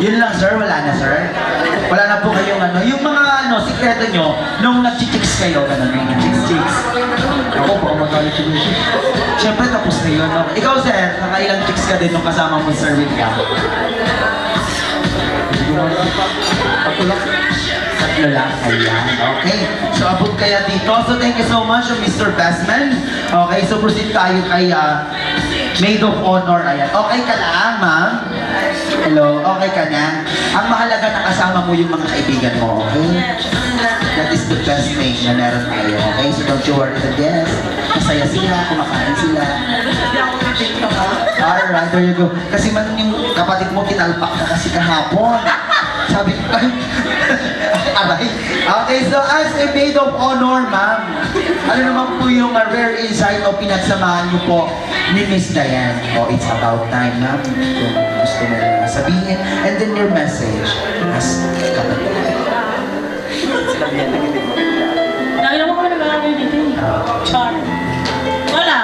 Yun lang, sir. Wala na, sir. Wala na po kayong ano. Yung mga sikreto nyo, nung nag-chicks kayo, gano'n, chicks. Ako po, magalit si Mrs. Siyempre, tapos na yun, no? Ikaw, sir, nakailang chicks ka din nung kasama mo, Sir William? Ako lang. Tatlo lang. Ayan. Okay. So, abot kaya dito. So, thank you so much, Mr. Bestman. Okay, so proceed tayo kay Maid of Honor. Ayan. Okay ka lang, ma'am? Hello? Okay ka na? Ang mahalaga na kasama mo yung mga kaibigan mo, okay? That is the best thing na meron tayo, okay? So, don't you worry the guests. Masaya sila, kumakain sila. Alright, there you go. Kasi man yung kapatid mo, kinalpak na kasi kahapon. Sabi ko, aray. Okay, so as a maid of honor, ma'am, ano naman po yung rare insight o pinagsamahan niyo po ni Miss Dayan? Oh, it's about time, ma'am. Kung gusto mo sabihin. And then your message as kapatid. Nakita mo kami nag-aagay dito eh. Char. Wala.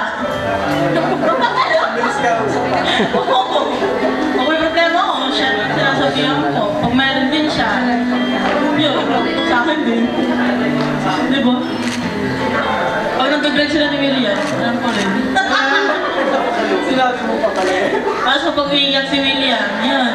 Kung may problema ako, siya sinasabihan ko. Pag meron din siya, yun, sa akin din. Di ba? Pag nag-break sila ni William, alam ko rin. Sinabi mo pa pala eh. Tapos kapag umiiyak si William, yan.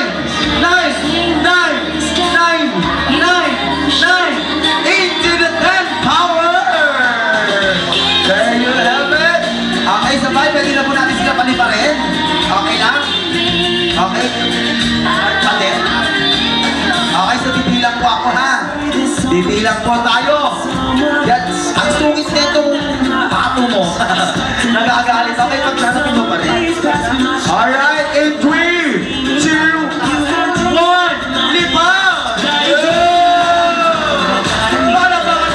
into the 10 power. There you have it. Okay, sabay, pwede na po natin sila paliparin. Okay lang? Okay? Palit. Okay, so bibilang po ako ha. Bibilang po tayo. Yan, ang sungit na itong pato mo. Nagagalit. Okay, pagsanapin mo pa rin. Alright, in 3, 2, 1, lipaw! Para mga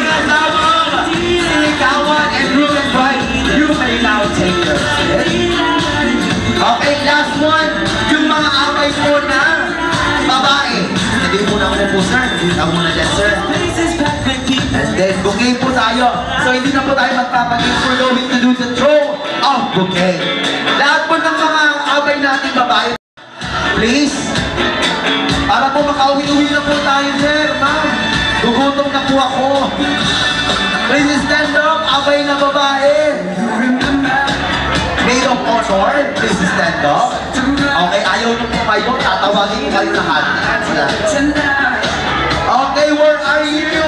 kasama. Sinigawan and root and right. You may now take your seat. Okay, last one. Yung mga away po na babae. Hindi po na ako po, sir. Ako muna dyan, sir. And then, bouquet po tayo. So, hindi na po tayo magpapagin. We're going to do the throw of bouquet. Lahat po ng mga away natin babae. Please. Para po makauwi-uwi na po tayo, sir. Ma'am, gugutom na po ako. Please stand up. Away na babae. Maid of honor, please stand up. Okay, ayaw nyo po kayo, tatawagin ko kayo lahat. Okay, where are you?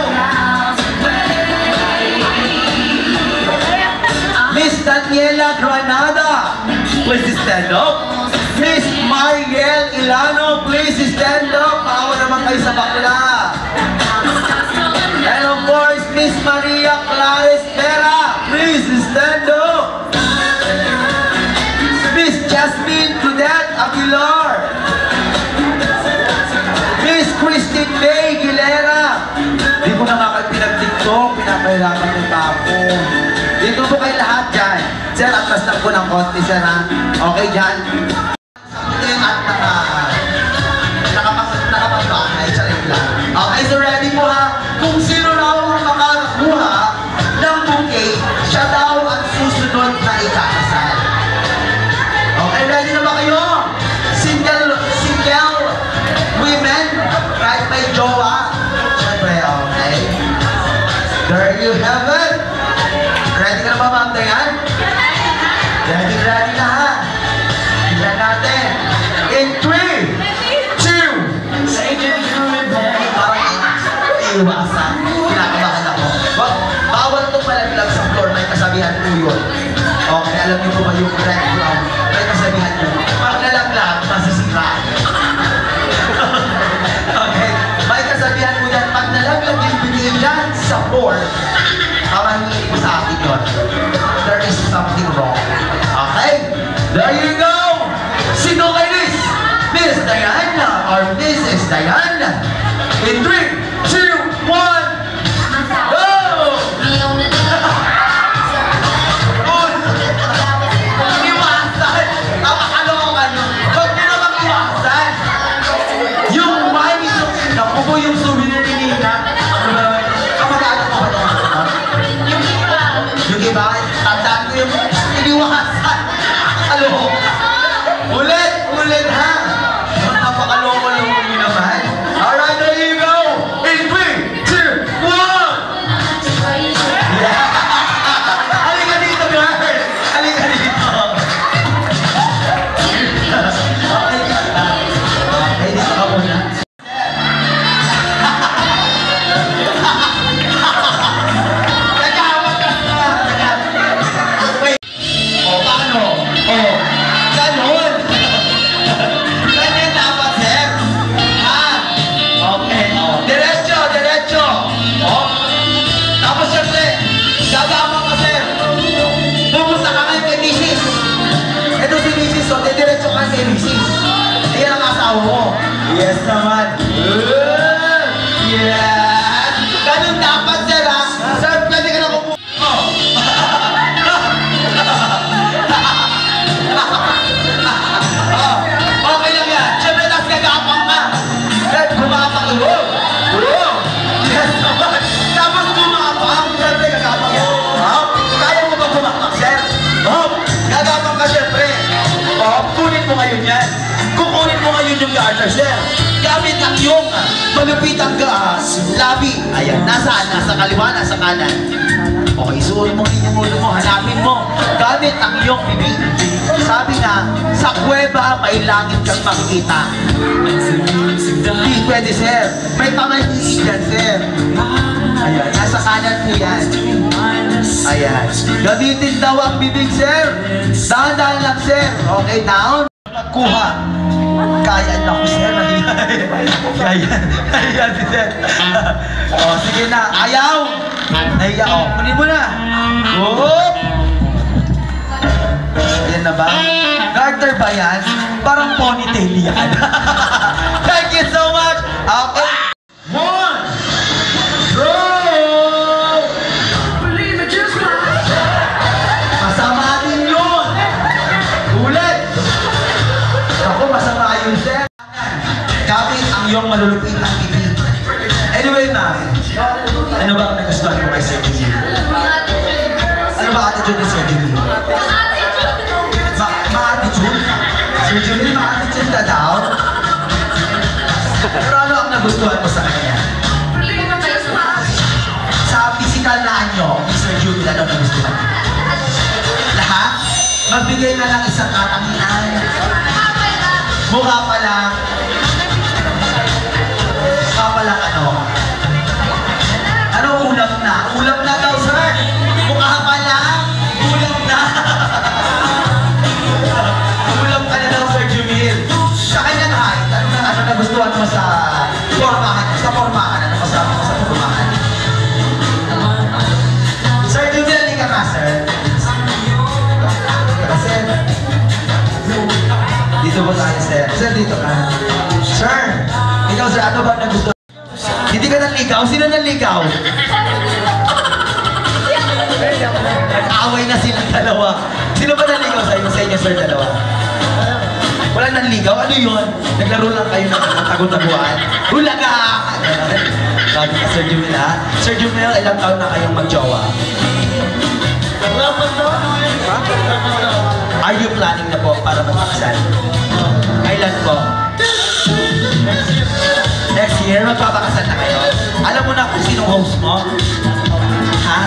Miss Daniela Granada, please stand up. Miss Mariel Milano, please stand up. Maawa naman kayo sa bakla. And of course, Miss Maria Clares Vera, please stand up. Miss Jasmine Claudette Aguilar. Miss Christine May Aguilera. Di ko na nga kayo pinag-tiktok, pinapahirapan yung tapo. Dito po kayo lahat dyan. Sir, atras lang po ng konti, sir, ha? Okay dyan? At nakapagbahay sa lang. Okay, so ready po, ha? Kung sino raw ang makakakuha ng bouquet, siya daw ang susunod na ikakasal. Okay, ready na ba kayo? Single women, right by jowa. Siyempre, okay. There you have it. Ready ka na ba, Ma'am Dayan? Ready na, ha? Tignan natin. In 3, 2, parang iiwasan. Kinakabahan ako. Bawal itong malaglag sa floor. May kasabihan po yun. Okay, alam niyo po ba yung red brown? May kasabihan yun. Pag nalaglag, masisira. Okay, may kasabihan po yan. Pag nalaglag yung binilan sa floor, parang hindi po sa akin yun. There is something wrong. Okay? There you go! Sino kayo this? Miss Diana or Mrs. Diana? In 3, 2, 1, go! Iwasan! Nakakalokan nyo. Huwag nyo namang iwasan. Yung wine is naku po yung souvenir ni Nina. Kamag-anak mo ba ito? Yung iba, tandaan ko yung iniwasan. Alo. Ulit, ha? Napakaloko-loko nyo naman. Alright, there you go. In 3, 2, 1. Yeah. Halika dito, girl. Halika dito. Okay, dito ka muna. Yes naman. Yes. Ganun dapat, sir, ha? Sir, pwede ka na kumuha. Okay lang yan. Siyempre, tas gagapang ka. Sir, gumapang ka. Yes naman. Tapos gumapang. Siyempre, gagapang ka. Kaya mo ba gumapang, sir? Gagapang ka, siyempre. Kunin mo ngayon yan. Kukunin mo ngayon yung garter, sir. Gamit ang yung malupit ang labi. Ayan, nasaan? Nasa kaliwa, nasa kanan. Okay, suorin mo yung ulo mo, hanapin mo. Gamit ang iyong bibig. Sabi na, sa kuweba may langit kang makikita. Hindi pwede, sir. May pangaliin yan, sir. Ayan, nasa kanan po yan. Ayan. Gamitin daw ang bibig, sir. Dahan-dahan lang, sir. Okay, down. Kuha. Kaya na ko, sir. Kaya si sir. O, sige na. Ayaw. Nahiya. O, kunin mo na. Oop. Ayan na ba? Garter ba yan? Parang ponytail yan. Thank you so much. Okay. 1, 2. Masama din yun. Ulit. Ako, masama yun, sir. Gamit ang iyong malulupit ng bibig. Anyway, ma'am. Ano ba ang nagustuhan mo kay Sir Jimmy? Ano ba attitude ni Sir Jimmy? Ma-attitude? Sir Jimmy, ma-attitude na daw? Pero ano ang nagustuhan mo sa kanya? Sa physical na anyo, Sir Jimmy, ano ang nagustuhan? Lahat? Magbigay na lang isang katangian. Mukha pa lang. Mukha pa lang ano? Ano ulap na? Ulap na daw, sir. Mukha pa lang. Ulap na. Ulap ka na daw, Sir Jumil. Sa kanyang height. natin, sir. Sir, dito ka. Sir, ikaw, sir, ano ba nagusto? Hindi ka nanligaw? Sino nanligaw? Nag-aaway na silang dalawa. Sino ba nanligaw sa inyo, sir, dalawa? Walang nanligaw? Ano yun? Naglaro lang kayo ng tago-taguan? Hula ka! Sabi ka, Sir Jumel, ha? Sir Jumel, ilang taon na kayong mag-jowa? Are you planning na po para mag-ikasal? Kailan po? Next year, magpapakasal na kayo? Alam mo na kung sinong host mo? Ha?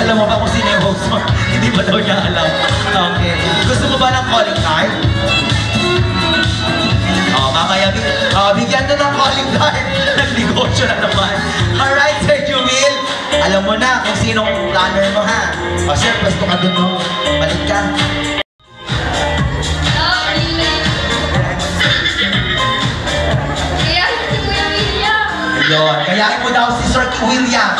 Alam mo ba kung sino yung host mo? Hindi ba daw niya alam? Okay. Gusto mo ba ng calling card? Mamaya, bigyan na ng calling card. Nag-negosyo na naman. Alright, Sir Jumil. Alam mo na kung sinong planner mo, ha? O, sir, gusto ka dun mo. Balik ka. Ayun. Kayain mo daw si Sir William.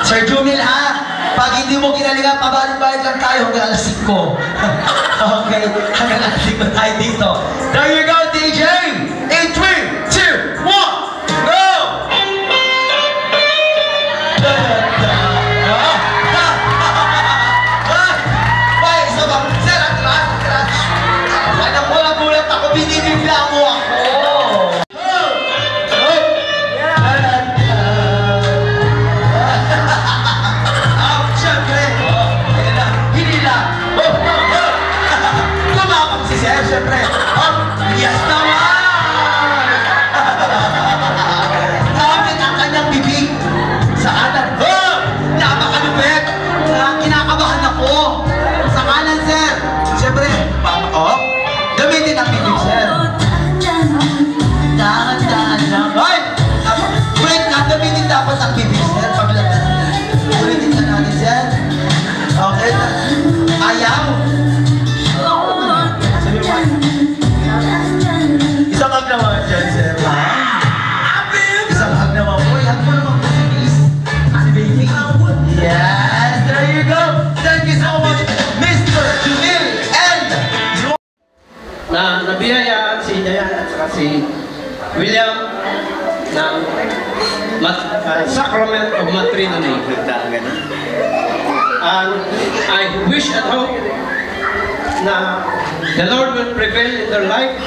Sir Jumil, ha? Pag hindi mo kinalingan, pabalik-balik lang tayo hanggang alas 5. Okay, hanggang alas 5 tayo dito. There you go, DJ! In 3, 2, 1, go! Ay, isa ba? Sir, atras. Alam mo lang mulat ako, binibigla mo ako. Siyempre, yes naman! Gamit ang kanyang bibig sa kanan. Napakalupit! Kinakabahan ako! Sa kanan, sir! Siyempre, gamitin ang bibig, sir. Dahan-dahan lang. Ay! Wait na, gamitin dapat ang bibig, sir. Ulitin na natin, sir. Okay? Ayaw! Isang hag naman dyan, sir. Isang hag naman po. Hag mo naman po si Miss. Si Baby. Yes, there you go. Thank you so much, Mr. Jumil and nabiyayaan si Dayan at saka si William ng Sacrament of Matrimony. And I wish and hope na the Lord will prevail in their life,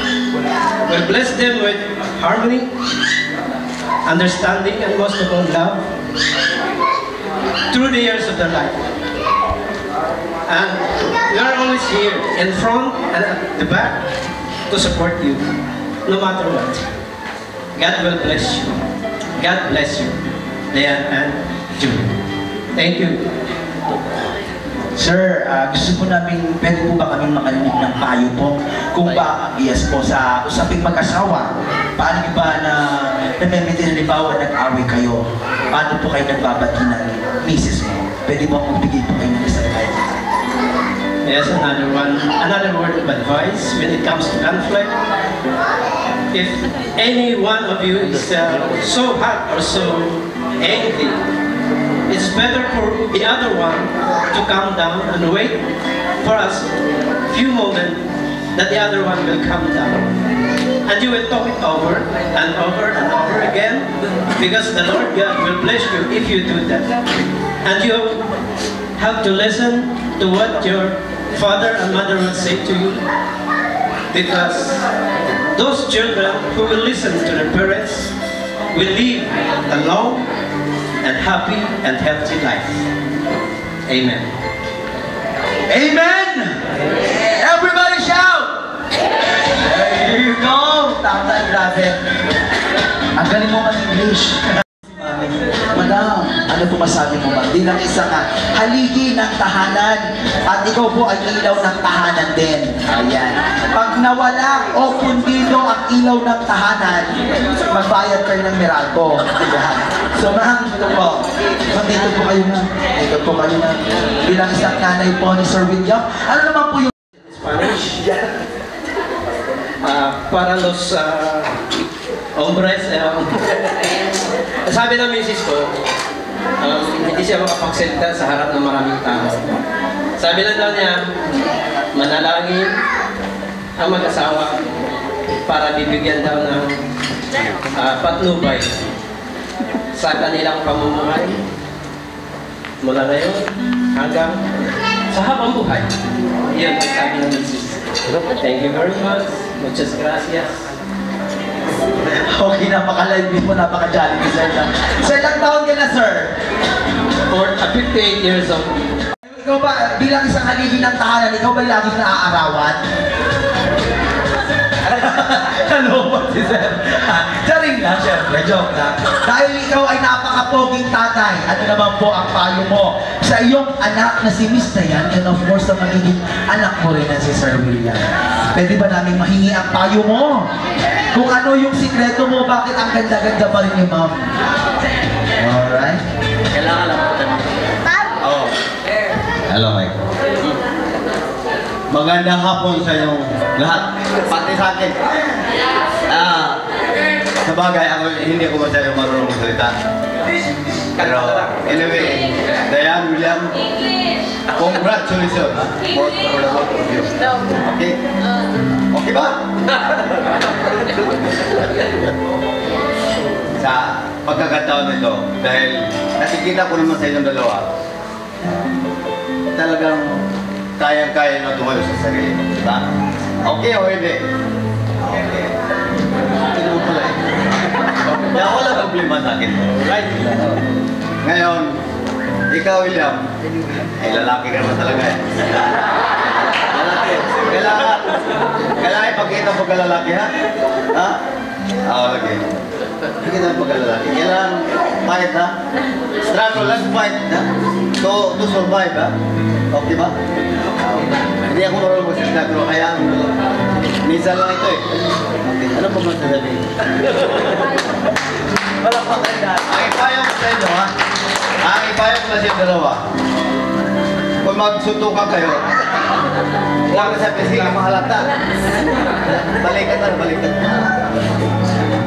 will bless them with harmony, understanding, and most of all, love through the years of their life. And we are always here in front and at the back to support you, no matter what. God will bless you. God bless you, Dayan and Julie. Thank you. Sir, gusto po namin, pwede po ba kaming makalinig ng payo po? Kung ba, yes po, sa usaping mag-asawa, paano nyo ba na namimitin, halimbawa, nag-away kayo? Paano po kayo nagbabati ng misis mo? Pwede ba magbigay po kayo ng isang payo? Yes, another word of advice when it comes to conflict. If any one of you is so hot or so angry, it's better for the other one to calm down and wait for us a few moments that the other one will calm down. And you will talk it over and over and over again, because the Lord God will bless you if you do that. And you have to listen to what your father and mother will say to you, because those children who will listen to their parents will live a long and happy and healthy life. Amen. Amen! Everybody shout! There you go! Tatay, grabe. Ang galing mo mag-English. Madam, ano po masabi mo ba? Bilang isang haligi ng tahanan at ikaw po ay ilaw ng tahanan din. Ayan. Pag nawala o pundido ang ilaw ng tahanan, magbayad kayo ng Meralco. So ma'am, ito po. Dito po kayo na. Dito po kayo na. Bilang isang nanay po ni Sir William. Ano naman po yung Spanish? Para los hombres, sabi ng misis ko, hindi siya makapagsalita sa harap ng maraming tao. Sabi lang daw niya, manalangin, ang mag-asawa para bibigyan daw ng patnubay sa kanilang pamumuhay mula ngayon hanggang sa habang buhay. Yan ang sabi ng misis. Thank you very much. Muchas gracias. Okay, napaka-live mo, napaka-jolly ni Sir. Sir, ilang taon ka na, sir? 58 years old. Ikaw ba, bilang isang haligi ng tahanan, ikaw ba'y laging naaarawan? Ano ba si Sir? Charing lang, syempre, joke lang. Dahil ikaw ay napaka-poging tatay, ano naman po ang payo mo sa iyong anak na si Miss Dayan, and of course, sa magiging anak mo rin na si Sir William. Pwede ba namin mahingi ang payo mo? Kung ano yung sikreto mo, bakit ang ganda-ganda pa rin ni Ma'am? Alright? Kailangan lang po. Oh. Hello, Mike. Magandang hapon sa inyong lahat. Pati sa akin. Sa bagay, ako, hindi ko masyadong marunong magsalita. Pero, anyway, Dayan, William, congratulations for the both of you. Okay? Okay ba? Sa pagkakataon nito, dahil nakikita ko naman sa inyong dalawa, talagang kayang-kaya na tumayo sa sarili. Diba? Okay o hindi? Okay. Hindi naman pala eh. Kaya wala problema sa akin. Right? Ngayon, ikaw, William, ay lalaki ka naman talaga eh. Lalaki. Kailangan ipakita mo ka lalaki, ha? Ha? Oo, okay. Ipakita mo ka lalaki. Kailangan fight, ha? Struggle, let's fight, ha? To survive, ha? Okay ba? Hindi ako marunong magsalita, pero kaya minsan lang ito eh. Okay, ano pa masasabihin? Wala pa kayo dahil. Ang ipayo ko sa inyo, ha? Ang ipayo ko na siya dalawa. Kung magsutukan kayo, huwag ka sabi, sige, mahalata. Balikan na, balikan na.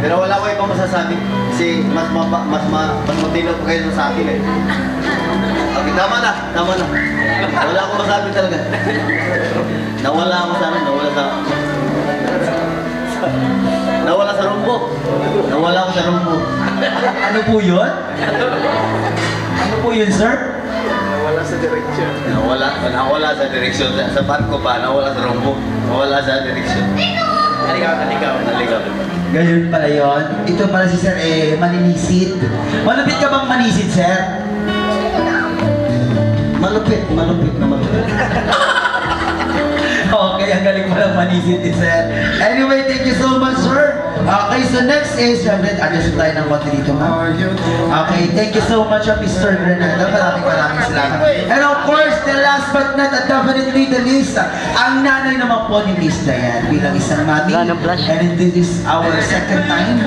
Pero wala ko ibang masasabi. Kasi mas matino pa kayo sa akin eh. Okay, tama na. Wala akong masabi talaga. Nawala ako sa amin, nawala sa rumbo. Nawala ako sa rumbo. Ano po yun? Ano po yun, sir? Nawala sa direksyon. Nawala sa direksyon. Sa barko pa, nawala sa rumbo. Nawala sa direksyon. Naligaw. Ganyan pala yun. Ito pala si Sir maninisid. Malupit ka bang manisid, sir? Malupit na malupit. Okay, ang galing pala manisid ni Sir. Anyway, thank you so much, sir. Okay, so next is, adjust tayo ng konti dito, ma'am. Okay, thank you so much, Mr. Granada. Maraming salamat. And of course, the last but not definitely the least, ang nanay naman po ni Miss Dayan bilang isang mami. And this is our second time.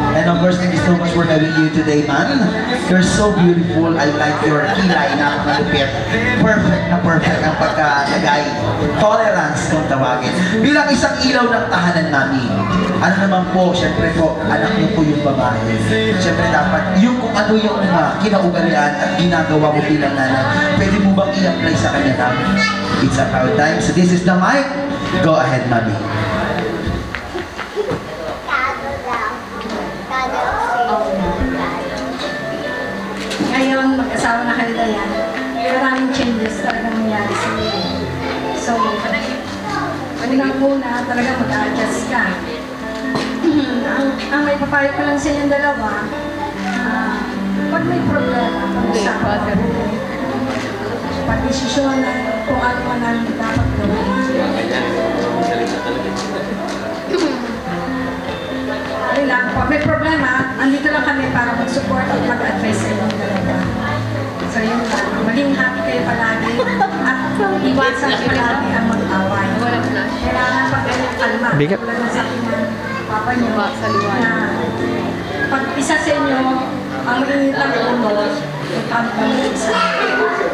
And of course, thank you so much for having you today, man. You're so beautiful. I like your kilay na malupit. Perfect ang pagkakagay. Tolerance kung tawagin. Bilang isang ilaw ng tahanan namin, ano naman po, syempre po, anak niyo po yung babae. Syempre dapat, yung kung ano yung kinaugalian at ginagawa mo bilang nanay, pwede mo bang i-apply sa kanya namin? It's a proud time. So this is the mic. Go ahead, mami. Ngayon, mag-asawa na kayo yan. Maraming changes talaga nangyari sa iyo. So, unang-una, talaga mag-adjust ka. Ang may papayo ko lang sa inyong dalawa, pag may problema, pag-usapan ka rin. Pag-desisyonan kung ano man ang dapat gawin. Pag may problema, andito lang kami para mag-support at mag-advise sa inyong dalawa. So yun lang, maging happy kayo palagi at iwasan palagi ang mag-away. Kailangan pag ganyan kalma. Tulad ng sabi ng papa niyo na pag isa sa inyo ang mainit ang ulo, ipag kami isa.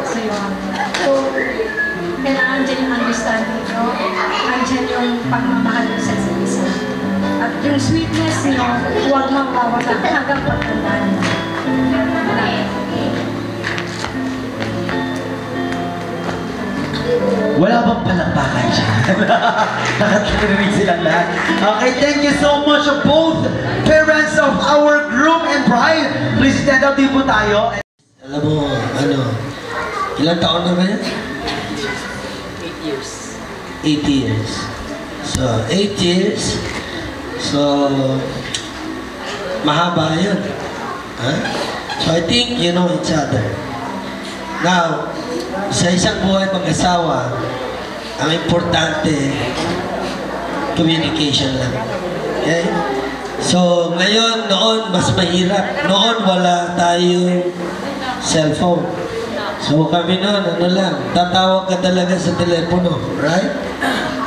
So yun. So, kailangan dyan yung understanding nyo, andyan yung pagmamahal nyo sa isa. At yung sweetness nyo, huwag mawawala hanggang pagtandaan nyo. Thank you. Wala bang palakpakan siya? Nakatarinig silang lahat. Okay, thank you so much both parents of our groom and bride. Please stand up din po tayo. Alam mo, ilang taon na ngayon? 8 years. 8 years. So, 8 years. So, mahaba yun. Huh? So, I think you know each other. Now, sa isang buhay mag-asawa, ang importante, communication lang. Okay? So, ngayon, noon, mas mahirap. Noon, wala tayong cellphone. So, kami noon, tatawag ka talaga sa telepono, right?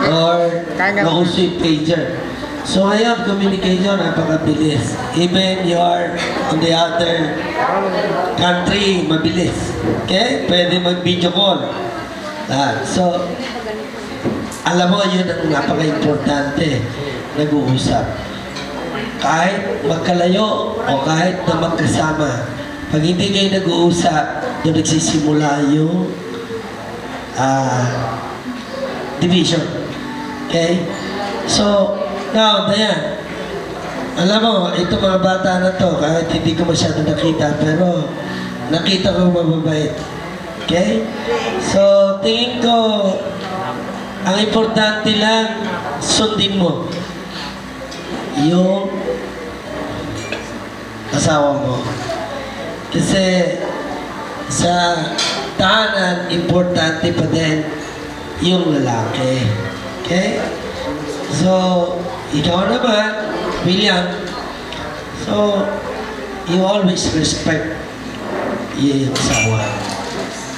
Or, nauso yung pager. So, ngayon, communication, napakabilis. Even you're on the other country, mabilis. Okay? Pwede mag-video call. So, alam mo, yun ang napaka-importante. Nag-uusap. Kahit magkalayo o kahit na magkasama, pag hindi kayo nag-uusap, doon nagsisimula yung division. Okay? So, now, Dayan, alam mo, ito mga bata na to, kahit hindi ko masyado nakita, pero nakita ko mababait. Okay? So, tingin ko, ang importante lang, sundin mo yung asawa mo. Kasi sa tahanan, importante pa din yung lalaki. Okay? So, ikaw naman, William, so, you always respect yung asawa.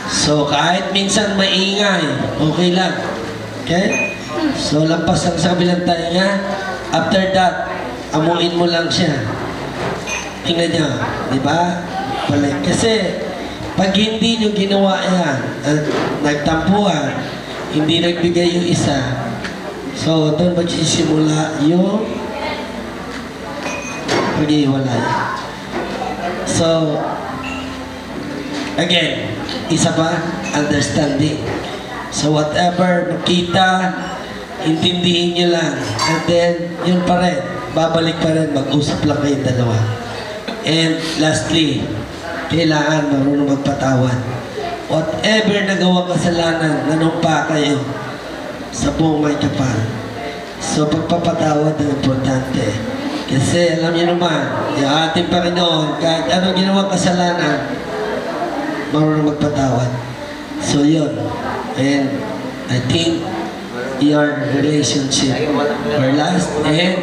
So, kahit minsan maingay, okay lang. Okay? So, lampas lang sa kabilang tainga. After that, amuin mo lang siya. Tingnan niya, di ba? Kasi, pag hindi nyo ginawa yan, nagtampuhan, hindi nagbigay yung isa, so, doon magsisimula yung pag-iwalay. So, again, isa pa, understanding. So, whatever makita, intindihin nyo lang. And then, yun pa rin, babalik pa rin, mag-usap lang kayong dalawa. And lastly, kailangan marunong magpatawad. Whatever nagawang kasalanan, nanumpa kayo sa buong may kapal. So, pagpapatawad ang importante. Kasi, alam niyo naman, yung ating Panginoon, kahit anong ginawang kasalanan, marunong magpatawad. So, yun. And, I think, your relationship will last. And,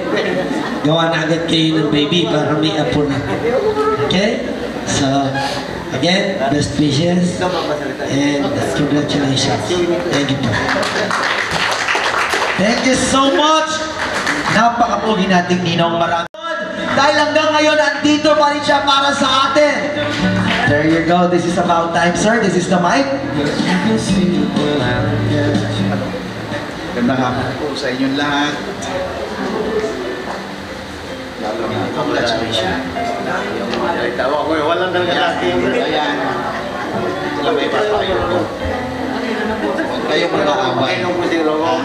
gawa na agad kayo ng baby para may apo na. Okay? So, again, best wishes. And, congratulations. Thank you po. Thank you so much. Napakapugi nating Ninong Marami. Dahil hanggang ngayon, andito pa rin siya para sa atin. There you go. This is about time, sir. This is the mic. Gandang hapon po sa inyong lahat. Congratulations. Tawa ko, walang lalaki. Ayan. Lamay pa tayo. Huwag kayong mag-aaway.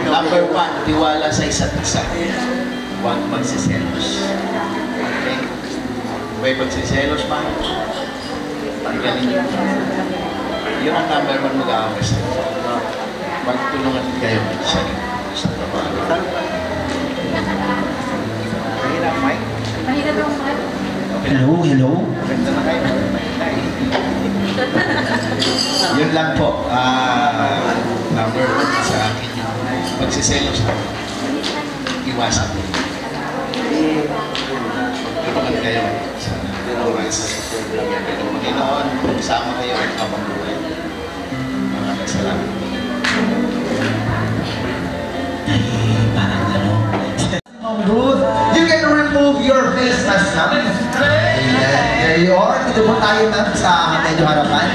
Number 1, tiwala sa isa't isa. Huwag magsiselos. Okay? May pagsiselos man, tanggalin niyo. Yun ang number 1 mag-aaway sa iyo. Magtulungan kayo sa trabaho. Mahirap, Mike? Mahirap yung Mike. Hello, hello. Maganda na kayo. Yun lang po. Number 1 sa akin yung pagsiselos na iwasan. Tulungan kayo sa oras. Pero Panginoon, sama kayo at habang buhay. Maraming salamat. Ruth, you can remove your face mask now. There you are. dito po tayo ma'am sa medyo harapan.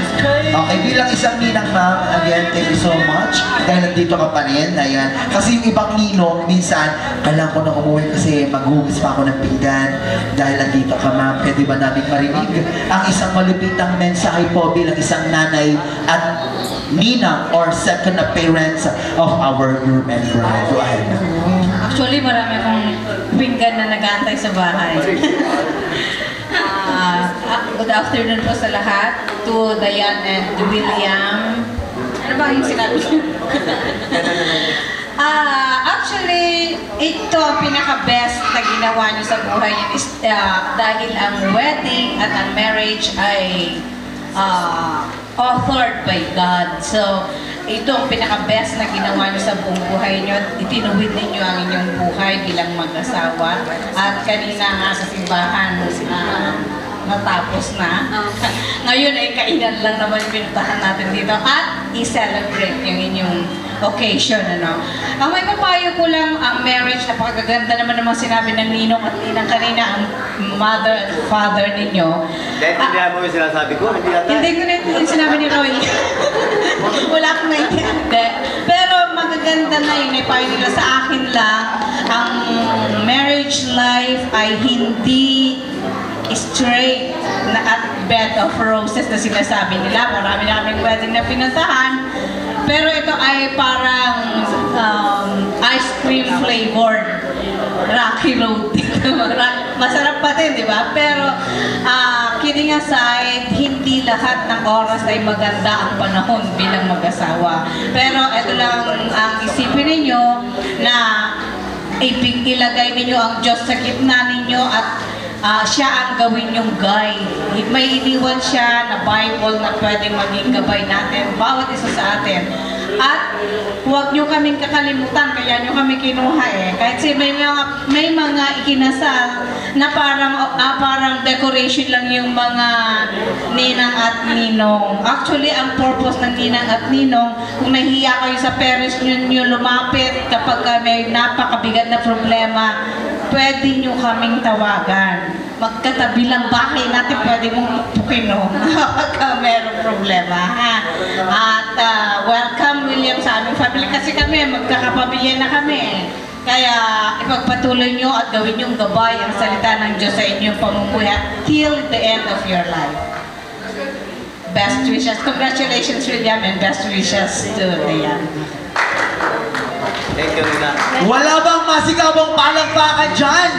Okay, bilang isang ninang ma'am, again, thank you so much. Dahil nandito ka pa rin, ayan. Kasi yung ibang ninong, minsan, kailangan ko na umuwi kasi maghugas pa ako ng pinggan. Dahil nandito ka ma'am, pwede ba namin marinig ang isang malupitang mensahe po bilang isang nanay at ninang or second appearance of our groom and bride. Go ahead. Actually, marami akong pinggan na nag-aantay sa bahay. Good afternoon po sa lahat. To Diane and to William. Ano ba yung sinabi niyo? Actually, ito ang pinaka-best na ginawa niyo sa buhay niyo is dahil ang wedding at ang marriage ay authored by God. So, ito ang pinaka-best na ginawa niyo sa buong buhay niyo. Itinuwid ninyo ang inyong buhay bilang mag-asawa. At kanina nga sa simbahan, natapos na. Ngayon ay kainan lang naman pinuntahan natin dito at i-celebrate yung inyong occasion, ano. Ang may papayo ko lang, ang marriage, napakaganda naman naman sinabi ng ninong at ninang kanina, ang mother at father ninyo. Dahil hindi mo yung sinasabi ko, hindi natin. Hindi ko na yung sinabi ni Roy. Wala akong naintindi. Pero magaganda na yun, ay payo nila sa akin lang, ang marriage life ay hindi straight na at bed of roses na sinasabi nila. Marami na kaming wedding na pinuntahan. Pero ito ay parang ice cream flavored Rocky Road. Masarap pa din, di ba? Pero kidding aside, hindi lahat ng oras ay maganda ang panahon bilang mag-asawa. Pero ito lang ang isipin ninyo na ilagay ninyo ang Diyos sa gitna ninyo at siya ang gawin yung guide. May iniwan siya na Bible na pwedeng maging gabay natin, bawat isa sa atin. At huwag nyo kaming kakalimutan, kaya nyo kami kinuha eh. Kahit may mga ikinasal na parang decoration lang yung mga ninang at ninong. Actually, ang purpose ng ninang at ninong, kung nahihiya kayo sa parents nyo lumapit kapag may napakabigat na problema, pwede nyo kaming tawagan. Magkatabi lang bahay natin, pwede mong pukin, no? Kapag merong problema, ha? At welcome, William, sa aming family. Kasi kami, magkakapamilya na kami. Kaya ipagpatuloy nyo at gawin nyong gabay ang salita ng Diyos sa inyong pamumuhay till the end of your life. Best wishes. Congratulations, William, and best wishes to Diane. Thank you, Rina. Wala bang masigabang palakpakan dyan?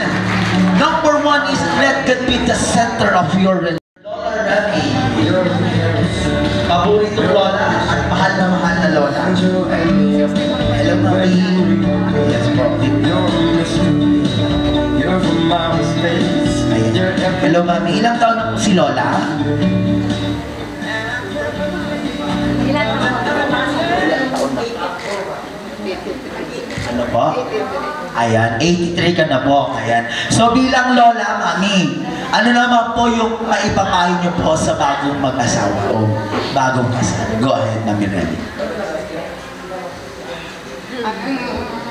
Number one is let God be the center of your religion. Lola Remy, your paboritong lola at mahal na lola. Hello, Mami. Yes, po. Ayan. Hello, Mami. Ilang taon na po si Lola? Ilan taon na? Ano po? Ayan, 83 ka na po. Ayan. So bilang lola, mami, ano naman po yung maipapayo niyo po sa bagong mag-asawa o bagong kasal? Go ahead, Mami Remy.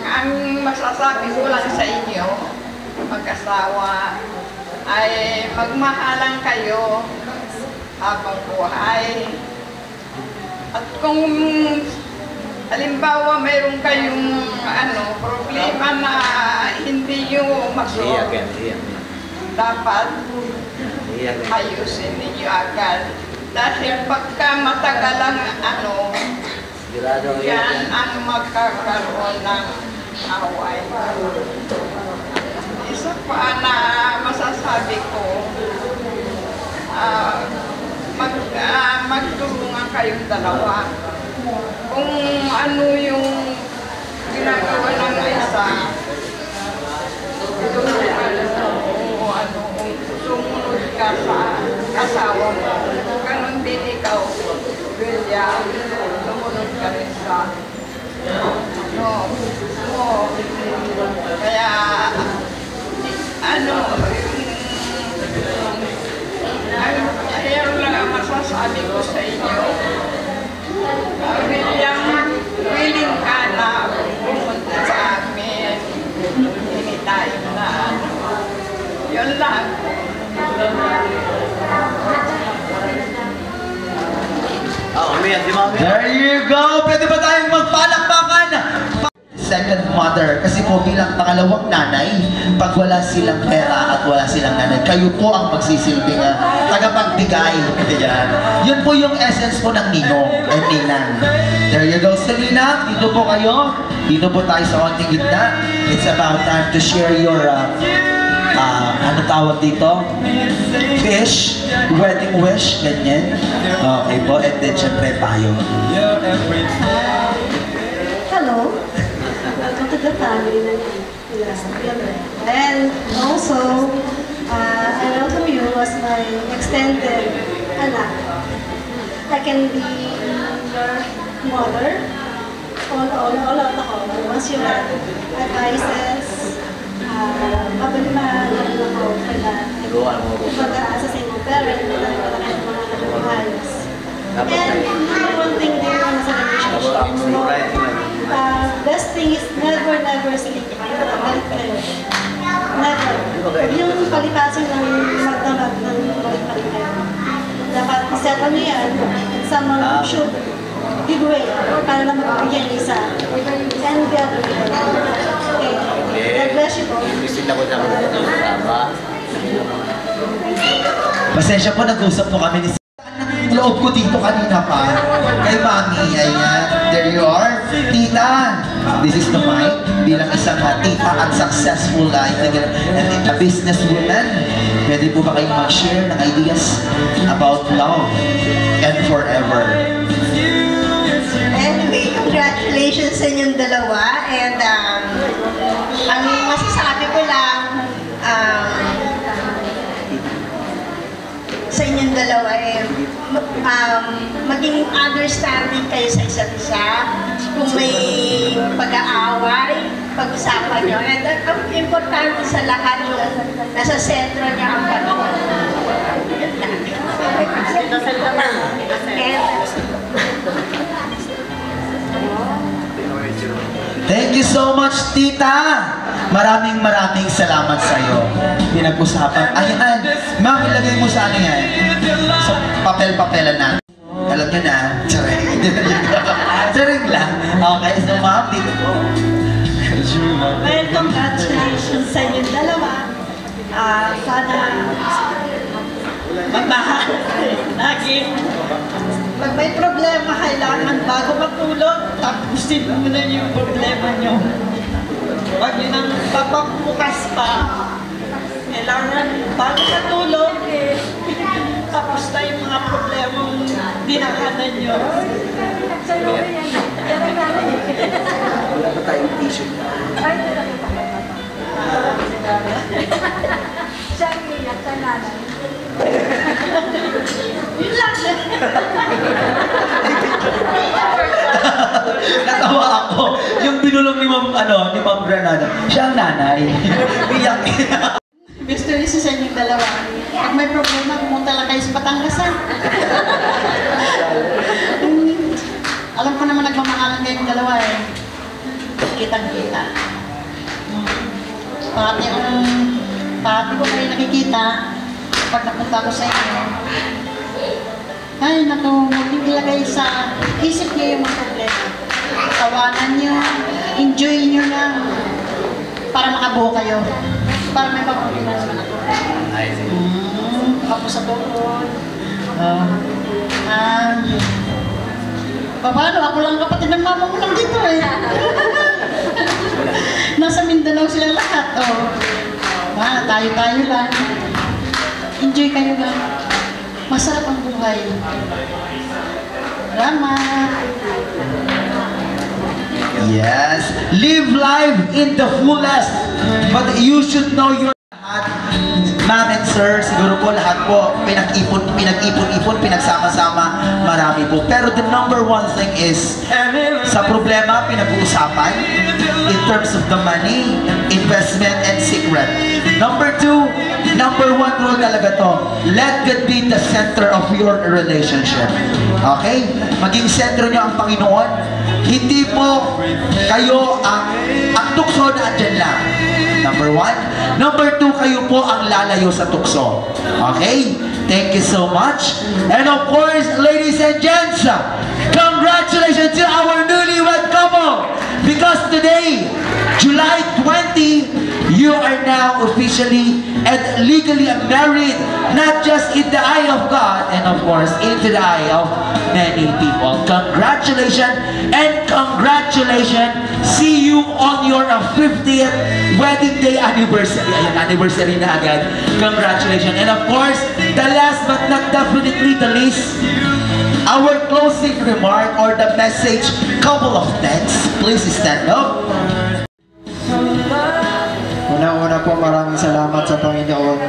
Ang masasabi ko lang sa inyo, mag-asawa, ay magmahalan kayo habang buhay. At kung halimbawa, mayroon kayong problema na hindi nyo masolve, dapat ayusin ninyo agad. Dahil pagka matagal ang yan ang magkakaroon ng away. Isa pa na masasabi ko, magtulungan kayong dalawa. Kung ano yung ginagawa ng isa, sumunod ka sa asawa mo. Ganon din ikaw, William, sumunod ka rin sa mo. Kaya, ayun lang ang masasabi ko sa inyo. William, willing ka na pumunta sa amin. Hindi tayo na yun lang. yan, si mami. There you go! Pwede ba tayong magpalakpakan? Second mother, kasi po bilang pangalawang nanay, pag wala silang pera at wala silang nanay, kayo po ang magsisilbing tagapagbigay. Yan. Yun po yung essence po ng ninong and ninang. There you go, Selena. Dito po kayo. Dito po tayo sa konting gitna. It's about time to share your ano tawag dito? Wish, wedding wish, ganyan. Okay po, and then syempre payo. Hello, welcome to the family. And also, I welcome you as my extended anak. I can be your mother, all of the home. Once you have advices, mabalimaan ako for that. Pag-aasa sa inyong parent, wala kayong mga nagmahayos. And one thing there on sa relationship, best thing is never sleep. Never. Yung palipasin ng magdamag ng balik-balik. Dapat set yan, someone should give way para na magbigyan isa. And the other way. Okay. God bless you po. Pasensya po, nag-usap po kami ni loob ko dito kanina pa. Kay Mami, ayan. There you are. Tita, this is the mic. Bilang isang tita at successful and a businesswoman, pwede po ba kayong mag-share ng ideas about love and forever? Anyway, congratulations sa inyong dalawa. And ang masasabi ko lang, sa inyong dalawa maging understanding kayo sa isa't isa. Kung may pag-aaway, pag-usapan nyo. And ang importante sa lahat yung nasa sentro niya ang Panginoon. Thank you so much, Tita! Maraming salamat sa iyo. Pinag-usapan. Ayan, ma'am, ilagay mo sa ano yan? Sa papel-papelan natin. Alam nyo na, charing lang. Okay, so ma'am, dito po. Well, congratulations sa inyong dalawa. Sana magmahal lagi. Pag may problema, kailangan bago matulog, tapusin muna yung problema nyo. Huwag nyo nang papabukas pa. Kailangan bago matulog, tapos na yung mga problemang dinakanan nyo. Wala ba tayong t-shirt? Siya ang iyak, siya nanay. Yun lang. Natawa ako. Yung binulong ni Ma'am Granada, siya ang nanay. Iyak. Gusto rin sa inyong dalawa. Pag may problema, pumunta lang kayo sa Batangasan. Alam ko naman nagmamahalan kayong dalawa eh. Kitang-kita. Pati ko kayo nakikita pag napunta ko sa inyo. Ay, naku, huwag ilagay sa isip niyo yung mga problema. Tawanan niyo, enjoy niyo lang para makabuo kayo. Para may pagpapila naman ako. Ako sa tukod. Paano? Ako lang kapatid ng mama mo lang dito eh. Nasa Mindanao sila lahat. Tayo-tayo lang. Enjoy kayo lang. Masarap ang buhay. Salamat. Yes. Live life in the fullest. But you should know your lahat. Ma'am and sir, siguro po lahat po pinag-ipon, pinagsama-sama, marami po. Pero the number one thing is, sa problema, pinag-uusapan in terms of the money, investment, and secret. Number two, number one rule talaga to, let God be the center of your relationship. Okay? Maging sentro nyo ang Panginoon. Hindi po kayo ang tukso na andyan lang. Number one. Number two, kayo po ang lalayo sa tukso. Okay? Thank you so much. And of course, ladies and gents, congratulations to our newlywed couple. Because today, July 20, you are now officially and legally married, not just in the eye of God, and of course, into the eye of many people. Congratulations and congratulations. See you on your 50th wedding day anniversary. Ayun, anniversary na agad. Congratulations. And of course, the last but not definitely the least, our closing remark or the message, couple of thanks. Please stand up. Una-una po, maraming salamat sa Panginoon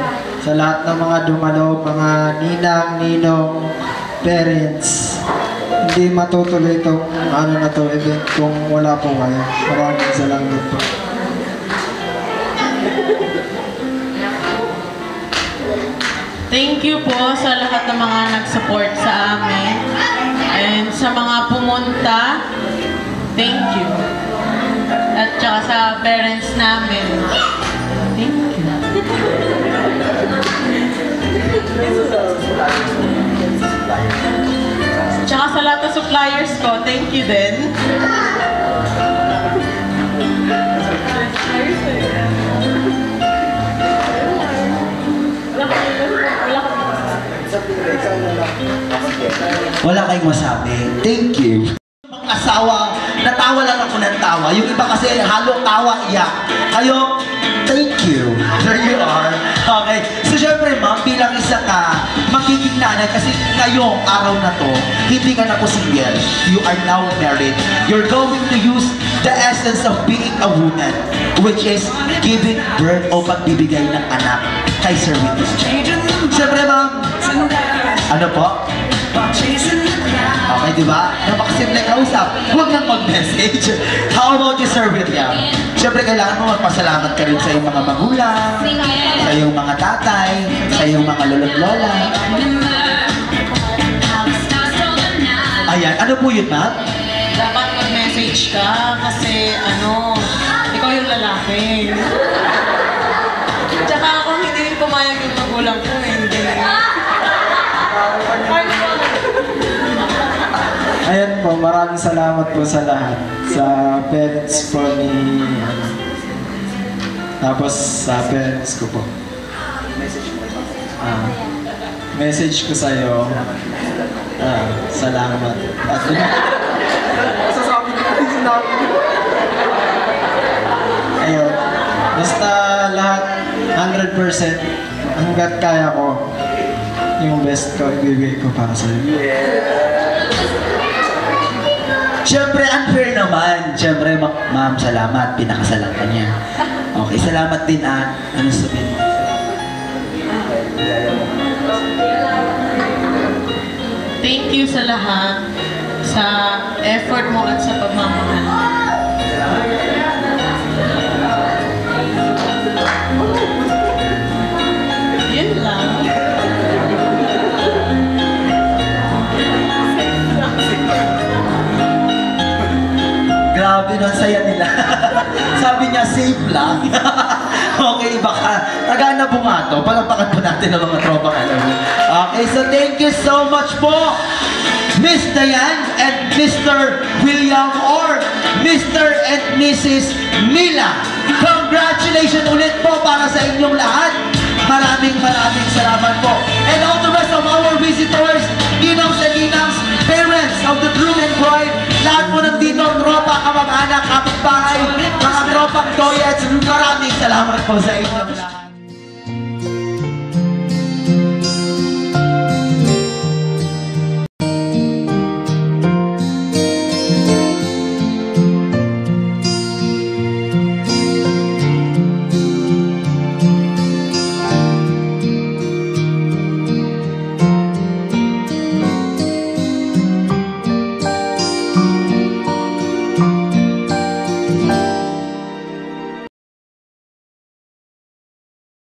sa lahat ng mga dumalo, mga ninang, ninong, parents. Hindi matutuloy itong event kung wala po kayo. Maraming salamat po. Thank you po sa lahat ng mga nag-support sa amin. And sa mga pumunta, thank you. At saka sa parents namin, thank you. Tsaka sa lahat ng suppliers ko, thank you din. Wala kayong masabi. Thank you. Asawa, natawa lang ako ng tawa. Yung iba kasi halo tawa, iyak. Kayo, thank you. There you are. Okay. So syempre ma'am, bilang isa ka, magiging nanay kasi ngayong araw na to, hindi ka na po single. You are now married. You're going to use the essence of being a woman, which is giving birth o pagbibigay ng anak kay Sir Willie. Syempre ma'am, ano po? Okay, di ba? Napakasimple kausap. Huwag nang mag-message. How about you, Sir William? Siyempre, kailangan mo magpasalamat ka rin sa iyong mga magulang, sa iyong mga tatay, sa iyong mga lolo't lola. Ayan, ano po yun, ma'am? Dapat mag-message ka kasi, ikaw yung lalaki. Tsaka kung hindi rin pumayag yung magulang ko, hindi. Ayan po, maraming salamat po sa lahat. Sa parents po ni... Tapos sa parents ko po. Message ko sa'yo. Salamat. At sasabi ko rin sinabi. Ayun. Basta lahat, 100%, hanggat kaya ko, yung best ko, ibibigay ko para sa'yo. Siyempre, unfair naman. Siyempre, ma'am, salamat. Pinakasalan ka niya. Okay, salamat din, ano sabihin mo? Thank you sa lahat, sa effort mo at sa pagmamahal. Yun lang. Grabe, ang saya nila. Sabi niya, safe lang. Okay, baka taga na bumato. Palapakan po natin ang mga tropang alam. Okay, so thank you so much po, Miss Diane and Mr. William or Mr. and Mrs. Mila. Congratulations ulit po para sa inyong lahat. Maraming salamat po. And all the rest of our visitors, ninongs and ninangs, parents of the groom and bride, lahat po ng dito, tropa, kamag-anak, kapitbahay, mga tropang doyets, maraming salamat po sa inyong lahat.